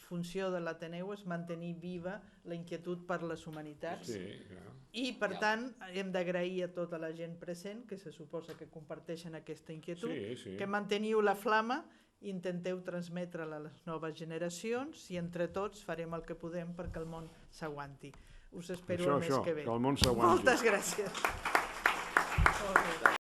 funció de l'Ateneu és mantenir viva la inquietud per les humanitats. I, per tant, hem d'agrair a tota la gent present, que se suposa que comparteixen aquesta inquietud, que manteniu la flama, intenteu transmetre-la a les noves generacions i entre tots farem el que podem perquè el món s'aguanti. Us espero el mes que ve. que el món s'aguanti. Moltes gràcies. Molt bé.